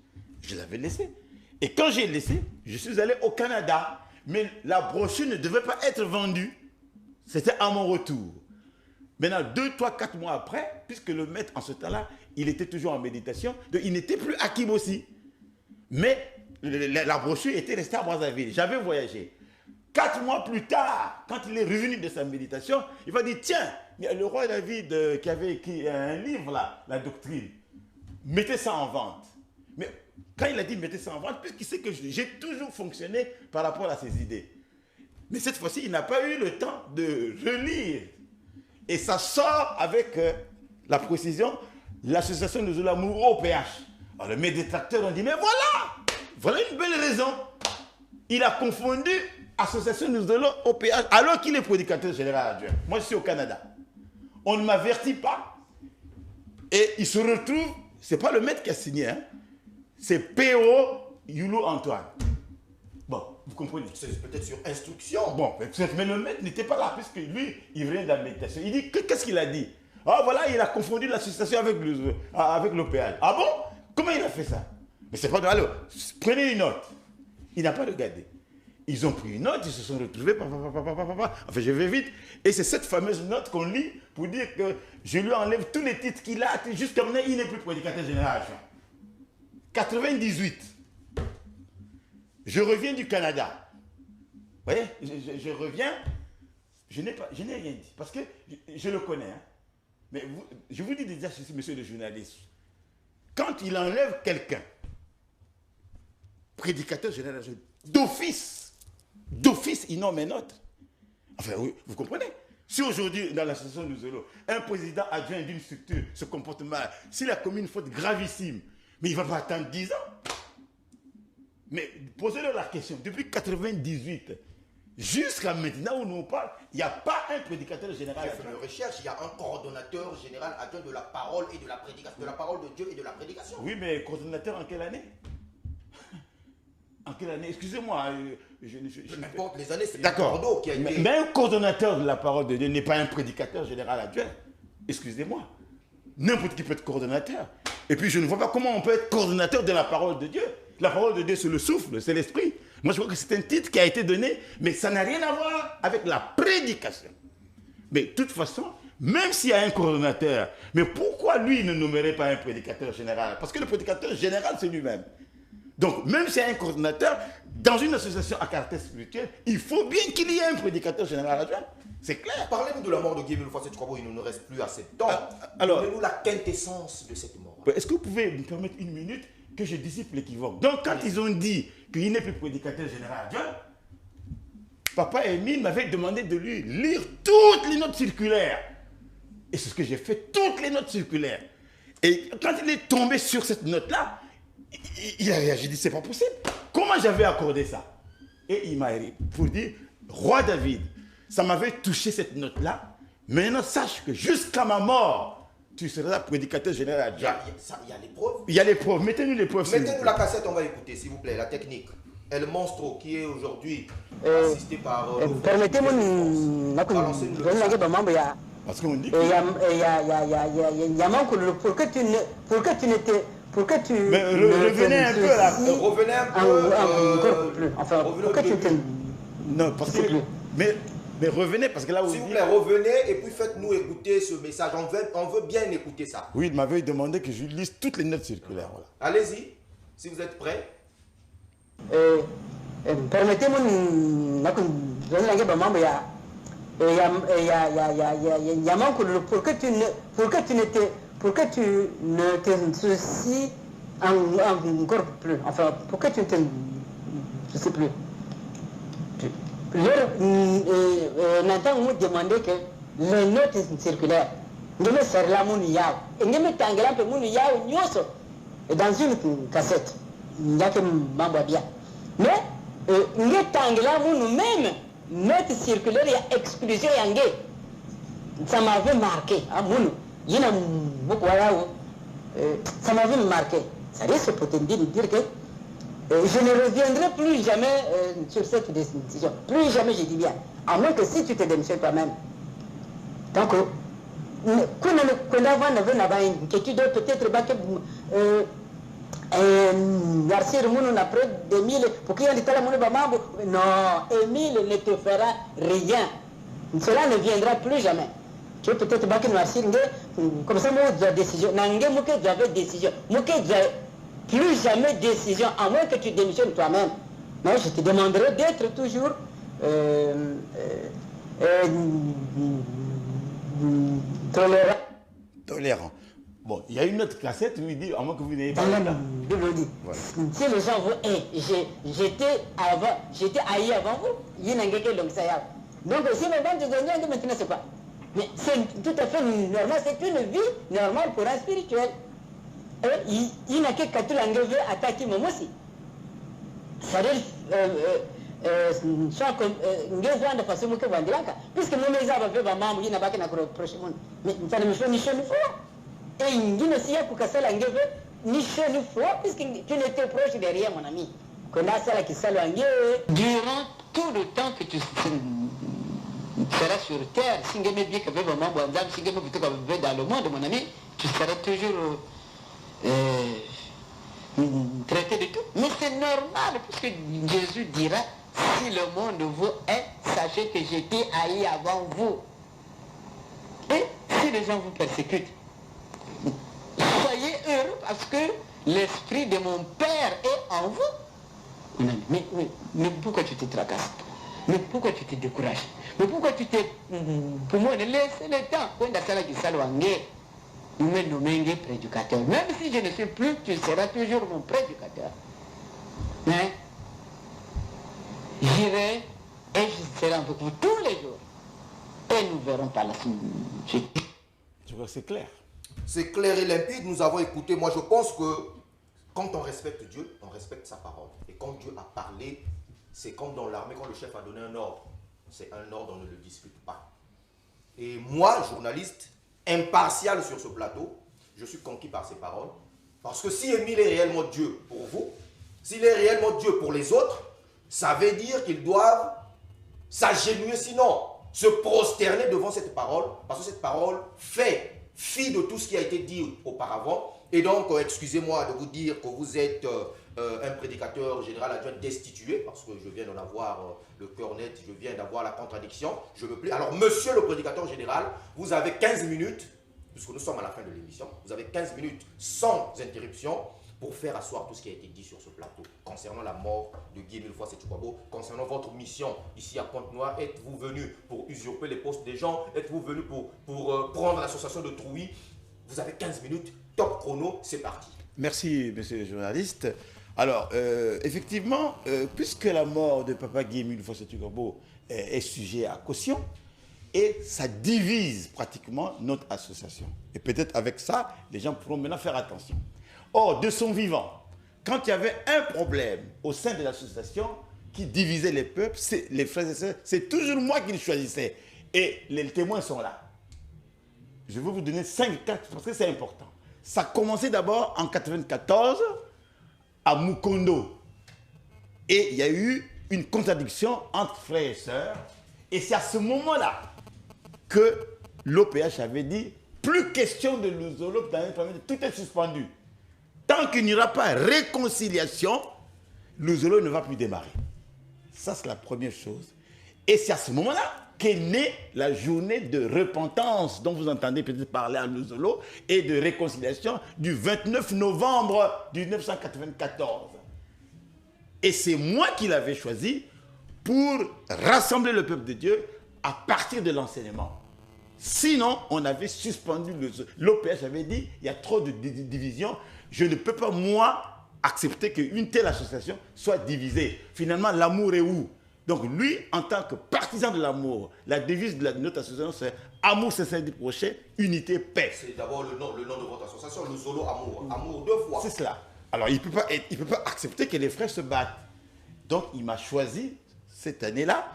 Je l'avais laissé. Et quand j'ai laissé, je suis allé au Canada. Mais la brochure ne devait pas être vendue. C'était à mon retour. Maintenant, 2, 3, 4 mois après, puisque le maître, en ce temps-là, il était toujours en méditation, donc il n'était plus à Kibossi. Mais la brochure était restée à Brazzaville. J'avais voyagé. 4 mois plus tard, quand il est revenu de sa méditation, il va dire, tiens, il y a le roi David qui avait écrit un livre là, la doctrine. Mettez ça en vente. Mais quand il a dit mettez ça en vente, puisqu'il sait que j'ai toujours fonctionné par rapport à ses idées. Mais cette fois-ci, il n'a pas eu le temps de relire. Et ça sort avec la précision, l'association de Zolamour au PH. Alors mes détracteurs ont dit, mais voilà une belle raison. Il a confondu association de Zolo au PH alors qu'il est prédicateur général adjoint. Moi, je suis au Canada. On ne m'avertit pas. Et il se retrouve, ce n'est pas le maître qui a signé, hein, c'est P.O. Youlou Antoine. Bon, vous comprenez. C'est peut-être sur instruction. Bon, mais le maître n'était pas là, puisque lui, il venait de la méditation. Il dit, qu'est-ce qu'il a dit? Ah voilà, il a confondu l'association avec l'OPH. Ah bon? Comment il a fait ça? Mais c'est pas de... Alors, prenez une note. Il n'a pas regardé. Ils ont pris une note, ils se sont retrouvés, enfin je vais vite, et c'est cette fameuse note qu'on lit pour dire que je lui enlève tous les titres qu'il a, jusqu'à maintenant il n'est plus prédicateur général. 98, je reviens du Canada. Vous voyez, je reviens, je n'ai rien dit, parce que je le connais. Hein. Mais je vous dis déjà ceci, monsieur le journaliste, quand il enlève quelqu'un, prédicateur général, d'office, il nomme un autre. Enfin, oui, vous comprenez? Si aujourd'hui, dans l'association de Zolo, un président adjoint d'une structure se comporte mal, s'il a commis une faute gravissime, mais il ne va pas attendre 10 ans. Mais posez-leur la question, depuis 1998, jusqu'à maintenant où nous on parle, il n'y a pas un prédicateur général. J'ai fait une recherche, il y a un coordonnateur général adjoint de la parole et de la prédication, de la parole de Dieu et de la prédication. Oui, mais coordonnateur en quelle année? En quelle année? Excusez-moi. N'importe les années, c'est Bordeaux qui a été... Mais un coordonnateur de la parole de Dieu n'est pas un prédicateur général adjoint. Excusez-moi. N'importe qui peut être coordonnateur. Et puis je ne vois pas comment on peut être coordonnateur de la parole de Dieu. La parole de Dieu, c'est le souffle, c'est l'esprit. Moi, je crois que c'est un titre qui a été donné, mais ça n'a rien à voir avec la prédication. Mais de toute façon, même s'il y a un coordonnateur, mais pourquoi lui ne nommerait pas un prédicateur général? Parce que le prédicateur général, c'est lui-même. Donc, même s'il y a un coordonnateur, dans une association à caractère spirituel, il faut bien qu'il y ait un prédicateur général adjoint. C'est clair. Parlez-nous de la mort de Guy Mulfort Setshikwabo, il ne nous reste plus assez de temps. Alors, donnez-nous la quintessence de cette mort. est-ce que vous pouvez me permettre une minute que je dissipe l'équivoque? Donc, quand ils ont dit qu'il n'est plus prédicateur général adjoint, Papa Émile m'avait demandé de lui lire toutes les notes circulaires. Et c'est ce que j'ai fait, toutes les notes circulaires. Et quand il est tombé sur cette note-là, il a réagi, j'ai dit, c'est pas possible. Comment j'avais accordé ça? Et il m'a dit, pour dire, Roi David, ça m'avait touché cette note-là. Maintenant, sache que jusqu'à ma mort, tu seras prédicateur général adjoint. Il y a les preuves. Il y a les preuves, mettez-nous les preuves. Mettez-nous la cassette, on va écouter, s'il vous plaît, la technique. El Monstro, qui est aujourd'hui assisté par... Permettez-moi Parce qu'on dit pour que tu mais revenez un peu là. Revenez un peu. Enfin, pourquoi tu te... Non, parce que... Mais revenez, parce que là où... S'il vous plaît, revenez et puis faites-nous écouter ce message. On veut bien écouter ça. Oui, il m'avait demandé que je lise toutes les notes circulaires. Voilà. Allez-y, si vous êtes prêts. Permettez-moi pour que tu ne te soucies encore plus. Enfin, pour que tu ne te... Je sais plus. N'entends nous demander que les notes circulaires, nous me servent la mouniao. Et nous me tanguons pour mouniao nyoso. Et dans une cassette, il n'y a que mambo bien. Mais nous tanguons nous-mêmes, notes circulaires, il y a exclusion yangé. Ça m'avait marqué. Ça m'avait marqué. Ça risque peut-être de dire que je ne reviendrai plus jamais sur cette décision. Plus jamais, je dis bien. À moins que si tu te démissionnes toi-même. Donc, quand on avait une inquiétude, peut-être que Narcisse Mounou après 2000, pour qu'il y ait des mambo. Non, Émile ne te fera rien. Cela ne viendra plus jamais. Tu peux peut-être pas que Narcisse, comme ça, moi, j'ai décision. Nangé, moi, j'avais décision. Moi, plus jamais décision, à moins que tu démissionnes toi-même. Mais je te demanderai d'être toujours tolérant. Tolérant. Bon, il y a une autre cassette où il dit, à moins que vous n'ayez pas... Voilà. Voilà. Si les gens vont, j'étais haï avant vous, il y a un gars qui ça y a. Donc si les gens te gagnent, maintenant c'est quoi? Mais c'est tout à fait normal, c'est une vie normale pour un spirituel. Il n'a que quand tu l'as attaqué moi aussi. C'est-à-dire, de façon que puisque moi, mes amis avaient ma maman, il n'a pas qu'à approcher moi. Mais ça ne me fait ni chaud ni froid. Et il dit aussi pour que ça l'engage ni chaud ni froid, puisque tu n'étais proche de rien, mon ami. Qu'on a ça qui s'allonge. Durant tout le temps que tu seras sur terre, si tu bien que maman, si tu veux dans le monde, mon ami, tu seras toujours traité de tout. Mais c'est normal, puisque Jésus dira, si le monde vous est, sachez que j'étais haï avant vous. Et si les gens vous persécutent, soyez heureux parce que l'esprit de mon Père est en vous. Mais pourquoi tu te tracasses? Mais pourquoi tu te décourages? Mais pourquoi tu te... Pour moi, laissez le temps. Quand il y a ça qui s'alloigne, il me nomme prédicateur. Même si je ne suis plus, tu seras toujours mon prédicateur. Mais j'irai et je serai avec vous tous les jours. Et nous verrons par la suite. Je crois que c'est clair. C'est clair et limpide, nous avons écouté. Moi, je pense que quand on respecte Dieu, on respecte sa parole. Et quand Dieu a parlé, c'est comme dans l'armée, quand le chef a donné un ordre. C'est un ordre, on ne le discute pas. Et moi, journaliste, impartial sur ce plateau, je suis conquis par ces paroles. Parce que si Émile est réellement Dieu pour vous, s'il est réellement Dieu pour les autres, ça veut dire qu'ils doivent s'agenouiller, sinon se prosterner devant cette parole, parce que cette parole fait fi de tout ce qui a été dit auparavant, Et donc, excusez-moi de vous dire que vous êtes un prédicateur général adjoint destitué, parce que je viens d'en avoir le cœur net, je viens d'avoir la contradiction, je me plais. Alors, monsieur le prédicateur général, vous avez 15 minutes, puisque nous sommes à la fin de l'émission, vous avez 15 minutes sans interruption pour faire asseoir tout ce qui a été dit sur ce plateau concernant la mort de Guy Mille-Fois Sétukwabo, concernant votre mission ici à Pointe-Noire. Êtes-vous venu pour usurper les postes des gens? Êtes-vous venu pour prendre l'association de Trouy? Vous avez 15 minutes, top chrono, c'est parti. Merci, monsieur le journaliste. Alors, effectivement, puisque la mort de Papa Guy Mille-Fois Sétukwabo est sujet à caution, et ça divise pratiquement notre association. Et peut-être avec ça, les gens pourront maintenant faire attention. Or, de son vivant, quand il y avait un problème au sein de l'association qui divisait les peuples, les frères et sœurs, c'est toujours moi qui le choisissais. Et les témoins sont là. Je vais vous donner 5 cas parce que c'est important. Ça a commencé d'abord en 1994 à Mukondo. Et il y a eu une contradiction entre frères et sœurs. Et c'est à ce moment-là que l'OPH avait dit plus question de Luzolo dans une famille, tout est suspendu. Tant qu'il n'y aura pas réconciliation, Luzolo ne va plus démarrer. Ça, c'est la première chose. Et c'est à ce moment-là qu'est née la journée de repentance dont vous entendez peut-être parler à Luzolo et de réconciliation du 29 novembre 1994. Et c'est moi qui l'avais choisi pour rassembler le peuple de Dieu à partir de l'enseignement. Sinon, on avait suspendu l'OPH avait dit il y a trop de divisions. Je ne peux pas, moi, accepter qu'une telle association soit divisée. Finalement, l'amour est où? Donc lui, en tant que partisan de l'amour, la devise de notre association, c'est amour, c'est du prochain, unité, paix. C'est d'abord le nom de votre association, le solo amour. Amour 2 fois. C'est cela. Alors, il ne peut pas accepter que les frères se battent. Donc, il m'a choisi cette année-là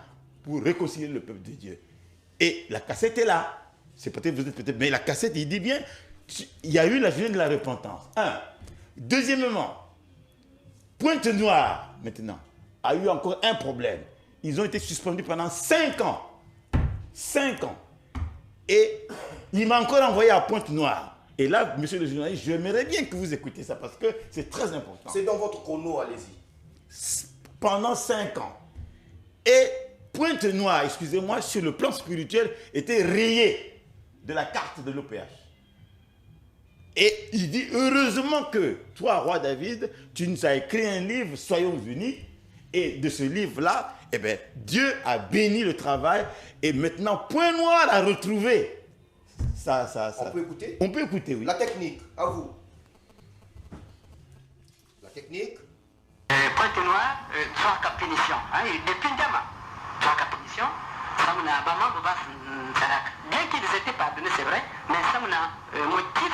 pour réconcilier le peuple de Dieu. Et la cassette est là. C'est peut-être, vous êtes peut-être, mais la cassette, il dit bien, il y a eu la journée de la repentance. Un. Deuxièmement, Pointe-Noire, maintenant, a eu encore un problème. Ils ont été suspendus pendant 5 ans. 5 ans. Et il m'a encore envoyé à Pointe-Noire. Et là, monsieur le journaliste, j'aimerais bien que vous écoutiez ça parce que c'est très important. C'est dans votre chrono, allez-y. Pendant 5 ans. Et Pointe-Noire, excusez-moi, sur le plan spirituel, était rayé de la carte de l'OPH. Et il dit, heureusement que toi, roi David, tu nous as écrit un livre, Soyons unis. Et de ce livre-là, eh bien, Dieu a béni le travail. Et maintenant, Pointe-Noire a retrouvé. On peut écouter? On peut écouter, oui. La technique, à vous. La technique. Pointe-Noire, 3 cas punition. Depuis Ndama, 3 cas punition. Bien qu'ils étaient pardonnés, c'est vrai, mais ça m'a motif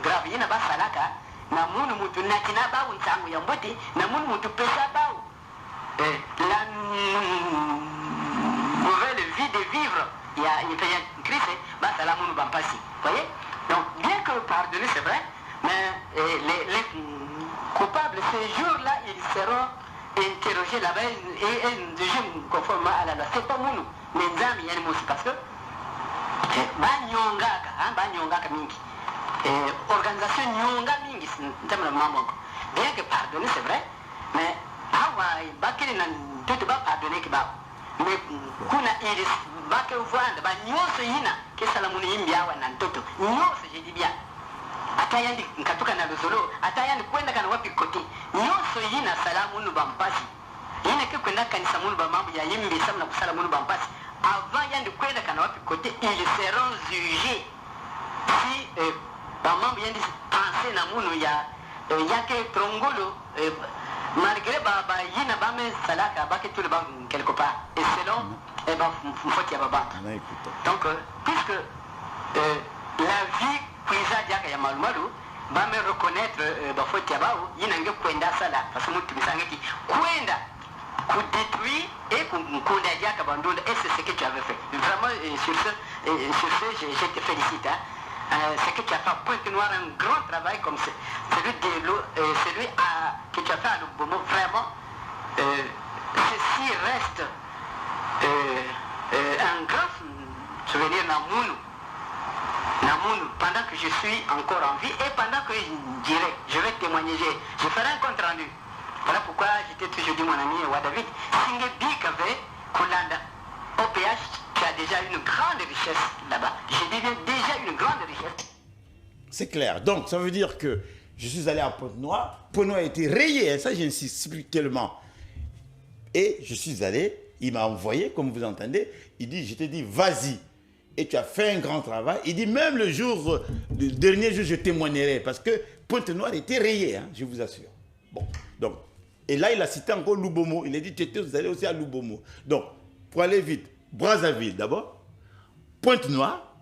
grave. Il n'y a pas de salaka. Na munu mutu nakina ba untangu ya mboti na munu mutu pesa ba. La nouvelle vie de vivre, il y a une crise, bah ça la munu bampasi. Voyez? Donc bien que pardonner c'est vrai, mais les coupables ces jours-là ils seront interrogés là-bas et un régime conforme à la loi. C'est pas munu, mais nzami yani mosi parce que banyongaka mingi. Organisation nyonga mingi ntamna mambo. Bien que pardonner c'est vrai, mais awa bakeli na tout ba pardonner ki ba. Mais kuna iris bakel vanda ba nyoso yina ke salamuni yimbi awa na ntoto. Nyoso je dis bien. Atayandi nkatuka na Luzolo, atayandi kwenda kana wapi koti. Nyoso yina salamu nu bampasi. Yina ke kwenda kanisa munu ba mambo ya yimbi samna kusala munu bampasi. Avant yandi kwenda kana wapi koti, ils seront jugés. Si mambo yandi penser na munu ya yake trongolo malgré baba yina ba me salaka ba ke tout le ba quelque part et selon faut qu'il y a baba. Donc puisque la vie kuiza jaka ya malumalu ba me reconnaître ba faut qu'il y a ba yina nge kwenda sala parce que mutu misangeti kwenda ku détruire et kunda jaka bandonda et c'est ce que tu avais fait. Vraiment sur ce je te félicite hein. C'est que tu as fait à Pointe-Noire un grand travail comme celui que tu as fait à Lubomo. Vraiment, ceci reste un grand souvenir dans Mounou. pendant que je suis encore en vie et pendant que je vais témoigner, je ferai un compte rendu. Voilà pourquoi j'étais toujours dit, mon ami Wadavid, Singebi Kave, Kolanda, OPH, tu as déjà une grande richesse là-bas. J'ai déjà une grande richesse. C'est clair. Donc, ça veut dire que je suis allé à Pointe-Noire. Pointe-Noire a été rayé, hein, ça j'insiste plus tellement. Et je suis allé, il m'a envoyé, comme vous entendez, il dit, je t'ai dit, vas-y. Et tu as fait un grand travail. Il dit, même le dernier jour, je témoignerai. Parce que Pointe-Noire était rayé, hein, je vous assure. Bon, donc, et là, il a cité encore Lubomo. Il a dit, tu étais allé aussi à Lubomo. Donc, pour aller vite, Brazzaville d'abord, Pointe-Noire,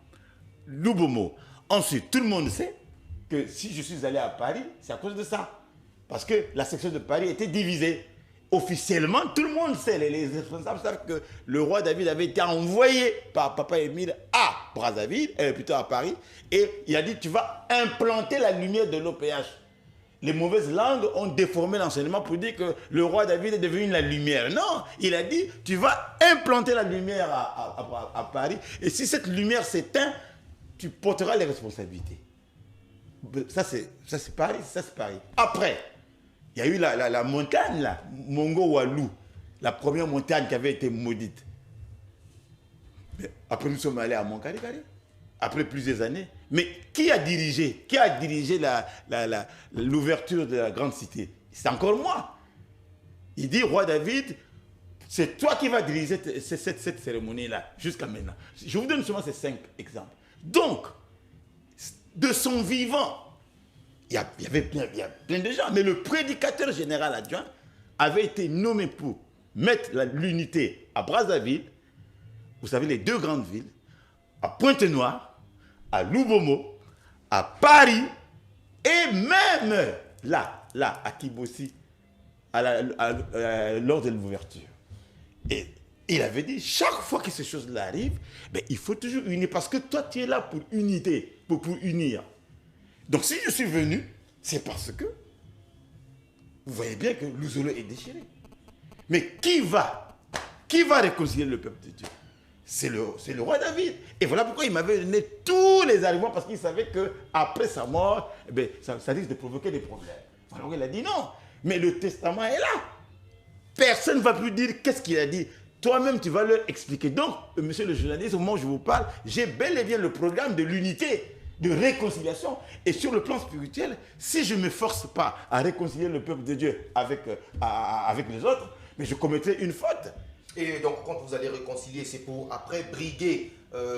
Lubomo. Ensuite, tout le monde sait que si je suis allé à Paris, c'est à cause de ça. Parce que la section de Paris était divisée. Officiellement, tout le monde sait, les responsables savent que le roi David avait été envoyé par Papa Émile à Brazzaville, plutôt à Paris, et il a dit, tu vas implanter la lumière de l'OPH. Les mauvaises langues ont déformé l'enseignement pour dire que le roi David est devenu la lumière. Non, il a dit, tu vas implanter la lumière à Paris, et si cette lumière s'éteint, tu porteras les responsabilités. Ça, c'est Paris, ça, c'est Paris. Après, il y a eu la montagne, là, Mongo Walou, la première montagne qui avait été maudite. Mais après, nous sommes allés à Monkarikari, après plusieurs années. Mais qui a dirigé l'ouverture de la grande cité? C'est encore moi. Il dit, roi David, c'est toi qui vas diriger cette cérémonie-là, jusqu'à maintenant. Je vous donne seulement ces 5 exemples. Donc, de son vivant, il y a plein de gens, mais le prédicateur général adjoint avait été nommé pour mettre l'unité à Brazzaville, vous savez, les 2 grandes villes, à Pointe-Noire, à Lubomo, à Paris, et même là, à Kibossi, lors de l'ouverture. Et il avait dit, chaque fois que ces choses-là arrivent, ben, il faut toujours unir, parce que toi, tu es là pour unité, pour unir. Donc, si je suis venu, c'est parce que vous voyez bien que Luzolo est déchiré. Mais qui va réconcilier le peuple de Dieu? C'est le roi David. Et voilà pourquoi il m'avait donné tous les arguments, parce qu'il savait qu'après sa mort, eh bien, ça risque de provoquer des problèmes. Alors il a dit non, mais le testament est là. Personne ne va plus dire qu'est-ce qu'il a dit. Toi-même, tu vas leur expliquer. Donc, monsieur le journaliste, au moment où je vous parle, j'ai bel et bien le programme de l'unité, de réconciliation. Et sur le plan spirituel, si je ne me force pas à réconcilier le peuple de Dieu avec les autres, mais je commettrai une faute. Et donc, quand vous allez réconcilier, c'est pour après briguer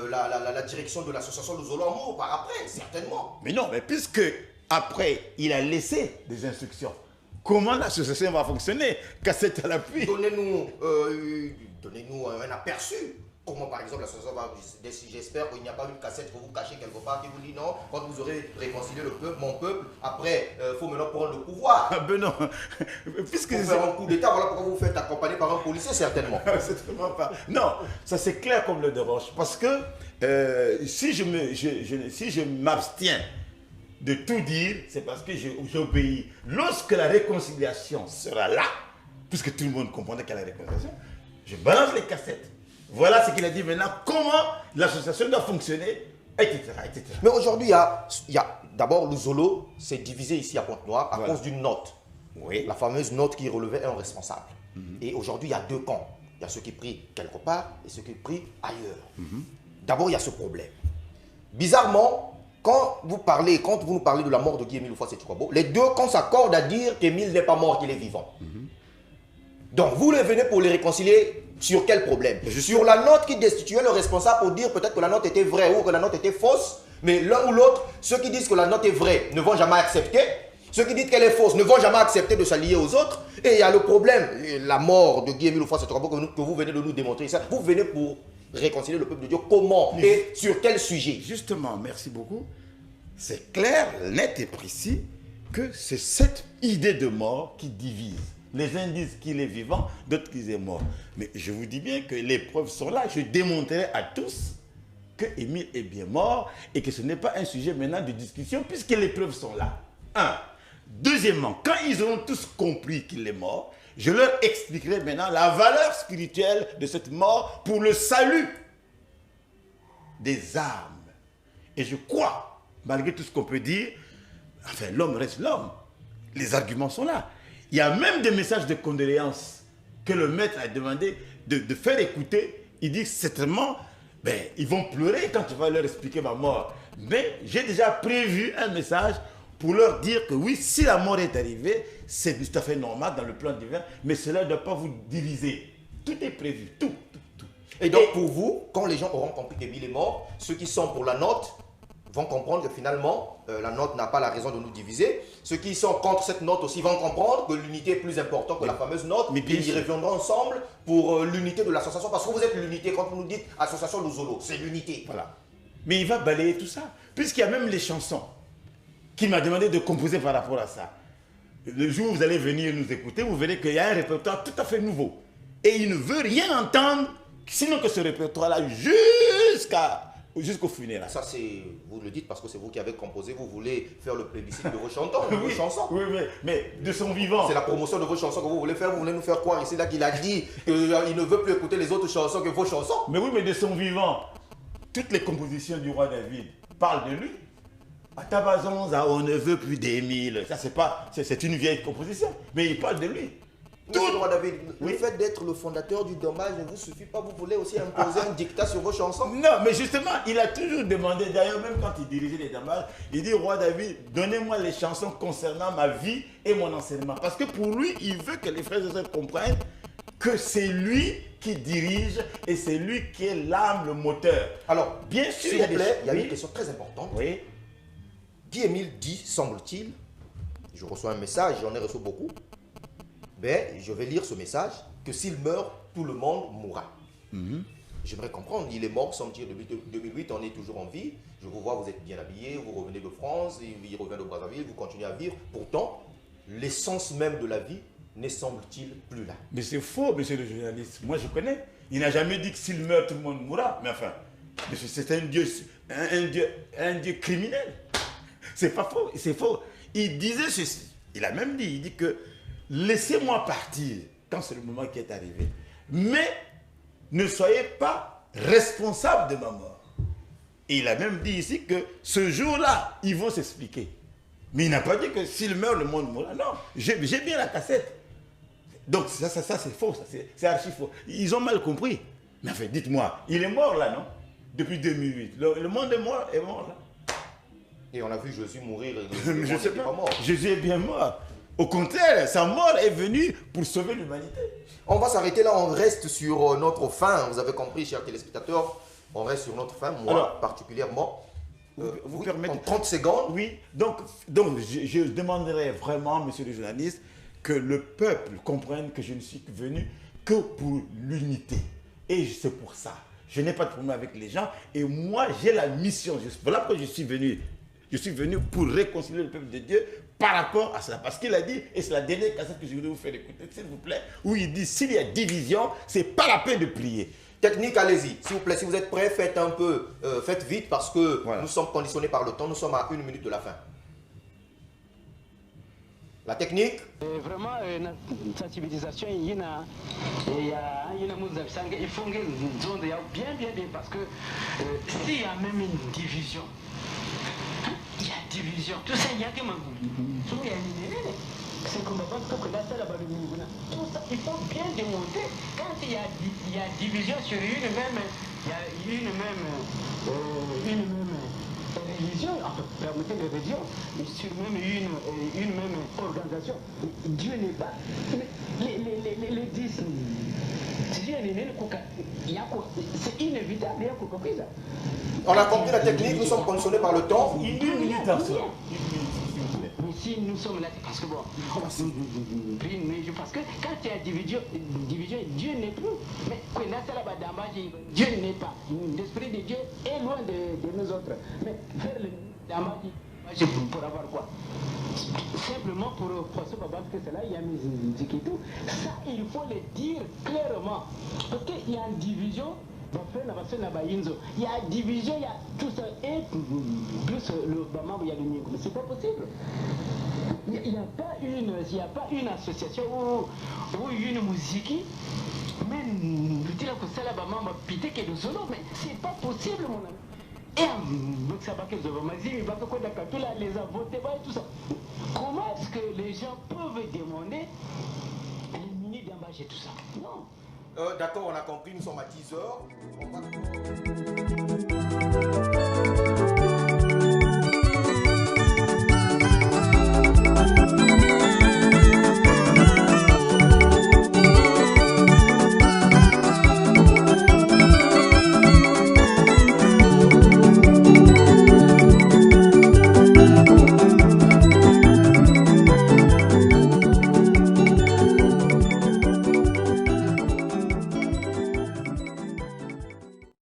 la direction de l'association Luzolo Amour, par après, certainement. Mais non, mais puisque après, il a laissé des instructions, comment l'association va fonctionner? Cassette à l'appui. Donnez-nous un aperçu. Comment, par exemple, l'association va... J'espère qu'il n'y a pas une cassette que vous cachez quelque part qui vous dit non, quand vous aurez réconcilié le peuple, mon peuple, après, il faut maintenant prendre le pouvoir. Ah ben non. Puisque pour faire un coup d'État, voilà pourquoi vous vous faites accompagner par un policier, certainement. Certainement pas. Non, ça c'est clair comme le de roche. Parce que si je m'abstiens de tout dire, c'est parce que j'obéis. Lorsque la réconciliation sera là, puisque tout le monde comprendra qu'il y a la réconciliation, je balance les cassettes. Voilà ce qu'il a dit maintenant, comment l'association doit fonctionner, etc. etc. Mais aujourd'hui, il y a d'abord Luzolo s'est divisé ici à Pointe-Noire à cause d'une note. Oui. La fameuse note qui relevait un responsable. Et aujourd'hui, il y a 2 camps. Il y a ceux qui prient quelque part et ceux qui prient ailleurs. D'abord, il y a ce problème. Bizarrement, quand vous nous parlez de la mort de Guy Émile Houphouët-Boigny, les 2 camps s'accordent à dire qu'Émile n'est pas mort, qu'il est vivant. Donc, vous les venez pour les réconcilier sur quel problème? Sur la note qui destituait le responsable pour dire peut-être que la note était vraie ou que la note était fausse, mais l'un ou l'autre, ceux qui disent que la note est vraie ne vont jamais accepter, ceux qui disent qu'elle est fausse ne vont jamais accepter de s'allier aux autres, et il y a le problème, la mort de Guy Émile Houphouët-Boigny que vous venez de nous démontrer ça, vous venez pour réconcilier le peuple de Dieu, comment et sur quel sujet? Justement, merci beaucoup. C'est clair, net et précis que c'est cette idée de mort qui divise. Les uns disent qu'il est vivant, d'autres qu'il est mort. Mais je vous dis bien que les preuves sont là. Je démontrerai à tous que Émile est bien mort et que ce n'est pas un sujet maintenant de discussion puisque les preuves sont là. 1. Deuxièmement, quand ils auront tous compris qu'il est mort, je leur expliquerai maintenant la valeur spirituelle de cette mort pour le salut des âmes Et je crois, malgré tout ce qu'on peut dire, enfin, l'homme reste l'homme. Les arguments sont là. Il y a même des messages de condoléances que le maître a demandé de faire écouter. Il dit certainement, ben, ils vont pleurer quand tu vas leur expliquer ma mort. Mais j'ai déjà prévu un message pour leur dire que oui, si la mort est arrivée, c'est tout à fait normal dans le plan divin, mais cela ne doit pas vous diviser. Tout est prévu, tout. Et donc pour vous, quand les gens auront compris qu'Émile est mort, ceux qui sont pour la note vont comprendre que finalement, la note n'a pas la raison de nous diviser. Ceux qui sont contre cette note aussi vont comprendre que l'unité est plus importante que la fameuse note. Mais ils reviendront ensemble pour l'unité de l'association. Parce que vous êtes l'unité, quand vous nous dites association Luzolo, c'est l'unité. Voilà. Mais il va balayer tout ça. Puisqu'il y a même les chansons qu'il m'a demandé de composer par rapport à ça. Le jour où vous allez venir nous écouter, vous verrez qu'il y a un répertoire tout à fait nouveau. Et il ne veut rien entendre, sinon que ce répertoire-là jusqu'au funérailles. Ça, c'est, vous le dites parce que c'est vous qui avez composé, vous voulez faire le plébiscite de vos chanteurs, de vos Oui, chansons. oui, mais de son vivant. C'est la promotion de vos chansons que vous voulez faire, vous voulez nous faire croire ici là qu'il a dit qu'il ne veut plus écouter les autres chansons que vos chansons. Mais oui, mais de son vivant. Toutes les compositions du roi David parlent de lui. À Tabazonza, on ne veut plus d'Émile. Ça, c'est une vieille composition, mais il parle de lui. Tout le roi David, le fait d'être le fondateur du dommage ne vous suffit pas, vous voulez aussi imposer un dictat sur vos chansons. Non, mais justement, il a toujours demandé, d'ailleurs même quand il dirigeait les dommages, il dit, roi David, donnez-moi les chansons concernant ma vie et mon enseignement. Parce que pour lui, il veut que les frères et sœurs comprennent que c'est lui qui dirige et c'est lui qui est l'âme, le moteur. Alors, bien sûr, s'il vous plaît, il y a une question très importante. Oui. Guy Émile dit, semble-t-il, je reçois un message, j'en ai reçu beaucoup, mais je vais lire ce message, que s'il meurt, tout le monde mourra. J'aimerais comprendre, il est mort, semble-t-il, depuis 2008, on est toujours en vie. Je vous vois, vous êtes bien habillé, vous revenez de France, il revient de Brazzaville, vous continuez à vivre. Pourtant, l'essence même de la vie ne semble-t-il plus là. Mais c'est faux, monsieur le journaliste. Moi, je connais. Il n'a jamais dit que s'il meurt, tout le monde mourra. Mais enfin, c'est un dieu criminel. C'est pas faux, c'est faux. Il disait ceci. Il a même dit, il dit que laissez-moi partir quand c'est le moment qui est arrivé. Mais ne soyez pas responsable de ma mort. Et il a même dit ici que ce jour-là, ils vont s'expliquer. Mais il n'a pas dit que s'il meurt, le monde mourra. Non, j'ai bien la cassette. Donc ça c'est faux, c'est archi faux. Ils ont mal compris. Mais enfin, dites-moi, il est mort là, non? Depuis 2008. Le monde est mort là. Et on a vu Jésus mourir. Je ne sais pas pas. mort. Jésus est bien mort. Au contraire, sa mort est venue pour sauver l'humanité. On va s'arrêter là, on reste sur notre fin. Vous avez compris, chers téléspectateurs, on reste sur notre fin, moi alors, particulièrement. Vous oui, permettez... en 30 secondes. Oui, donc je demanderais vraiment, monsieur le journaliste, que le peuple comprenne que je ne suis venu que pour l'unité. Et c'est pour ça. Je n'ai pas de problème avec les gens. Et moi, j'ai la mission. Voilà pourquoi je suis venu. Je suis venu pour réconcilier le peuple de Dieu par rapport à cela. Parce qu'il a dit, et c'est la dernière cassette que je voudrais vous faire écouter, s'il vous plaît, où il dit, s'il y a division, c'est pas la peine de prier. Technique, allez-y. S'il vous plaît, si vous êtes prêts, faites un peu, faites vite parce que voilà. Nous sommes conditionnés par le temps. Nous sommes à 1 minute de la fin. La technique. Vraiment, sensibilisation, il faut bien parce que s'il y a même une division, il y a division. Tout ça, il y a que c'est comme tout ça, il faut bien démonter. Quand il y a division sur une même religion, enfin, permettez les religions, sur même une même organisation, Dieu n'est pas. Les 10, c'est inévitable. On a compris la technique, nous sommes conditionnés par le temps. Une minute, s'il vous plaît. Mais si nous sommes là, parce que bon, parce que quand il y a division, Dieu n'est plus. Mais Dieu n'est pas. L'esprit de Dieu est loin de nous autres. Mais faire le damaji, pour avoir quoi? Simplement pour penser que c'est là, il y a mis et tout. Ça, il faut le dire clairement. Parce qu'il y a une division. Il y a division, il y a tout ça, et plus le Bama, il y a le Nico. Mais c'est pas possible. Il n'y a pas une association ou une musique, mais nous disons que c'est la Bama, mais c'est pas possible, mon ami. les a votés, tout ça. Comment est-ce que les gens peuvent demander éliminer Diambache et tout ça? Non. D'accord, on a compris, nous sommes à 10h.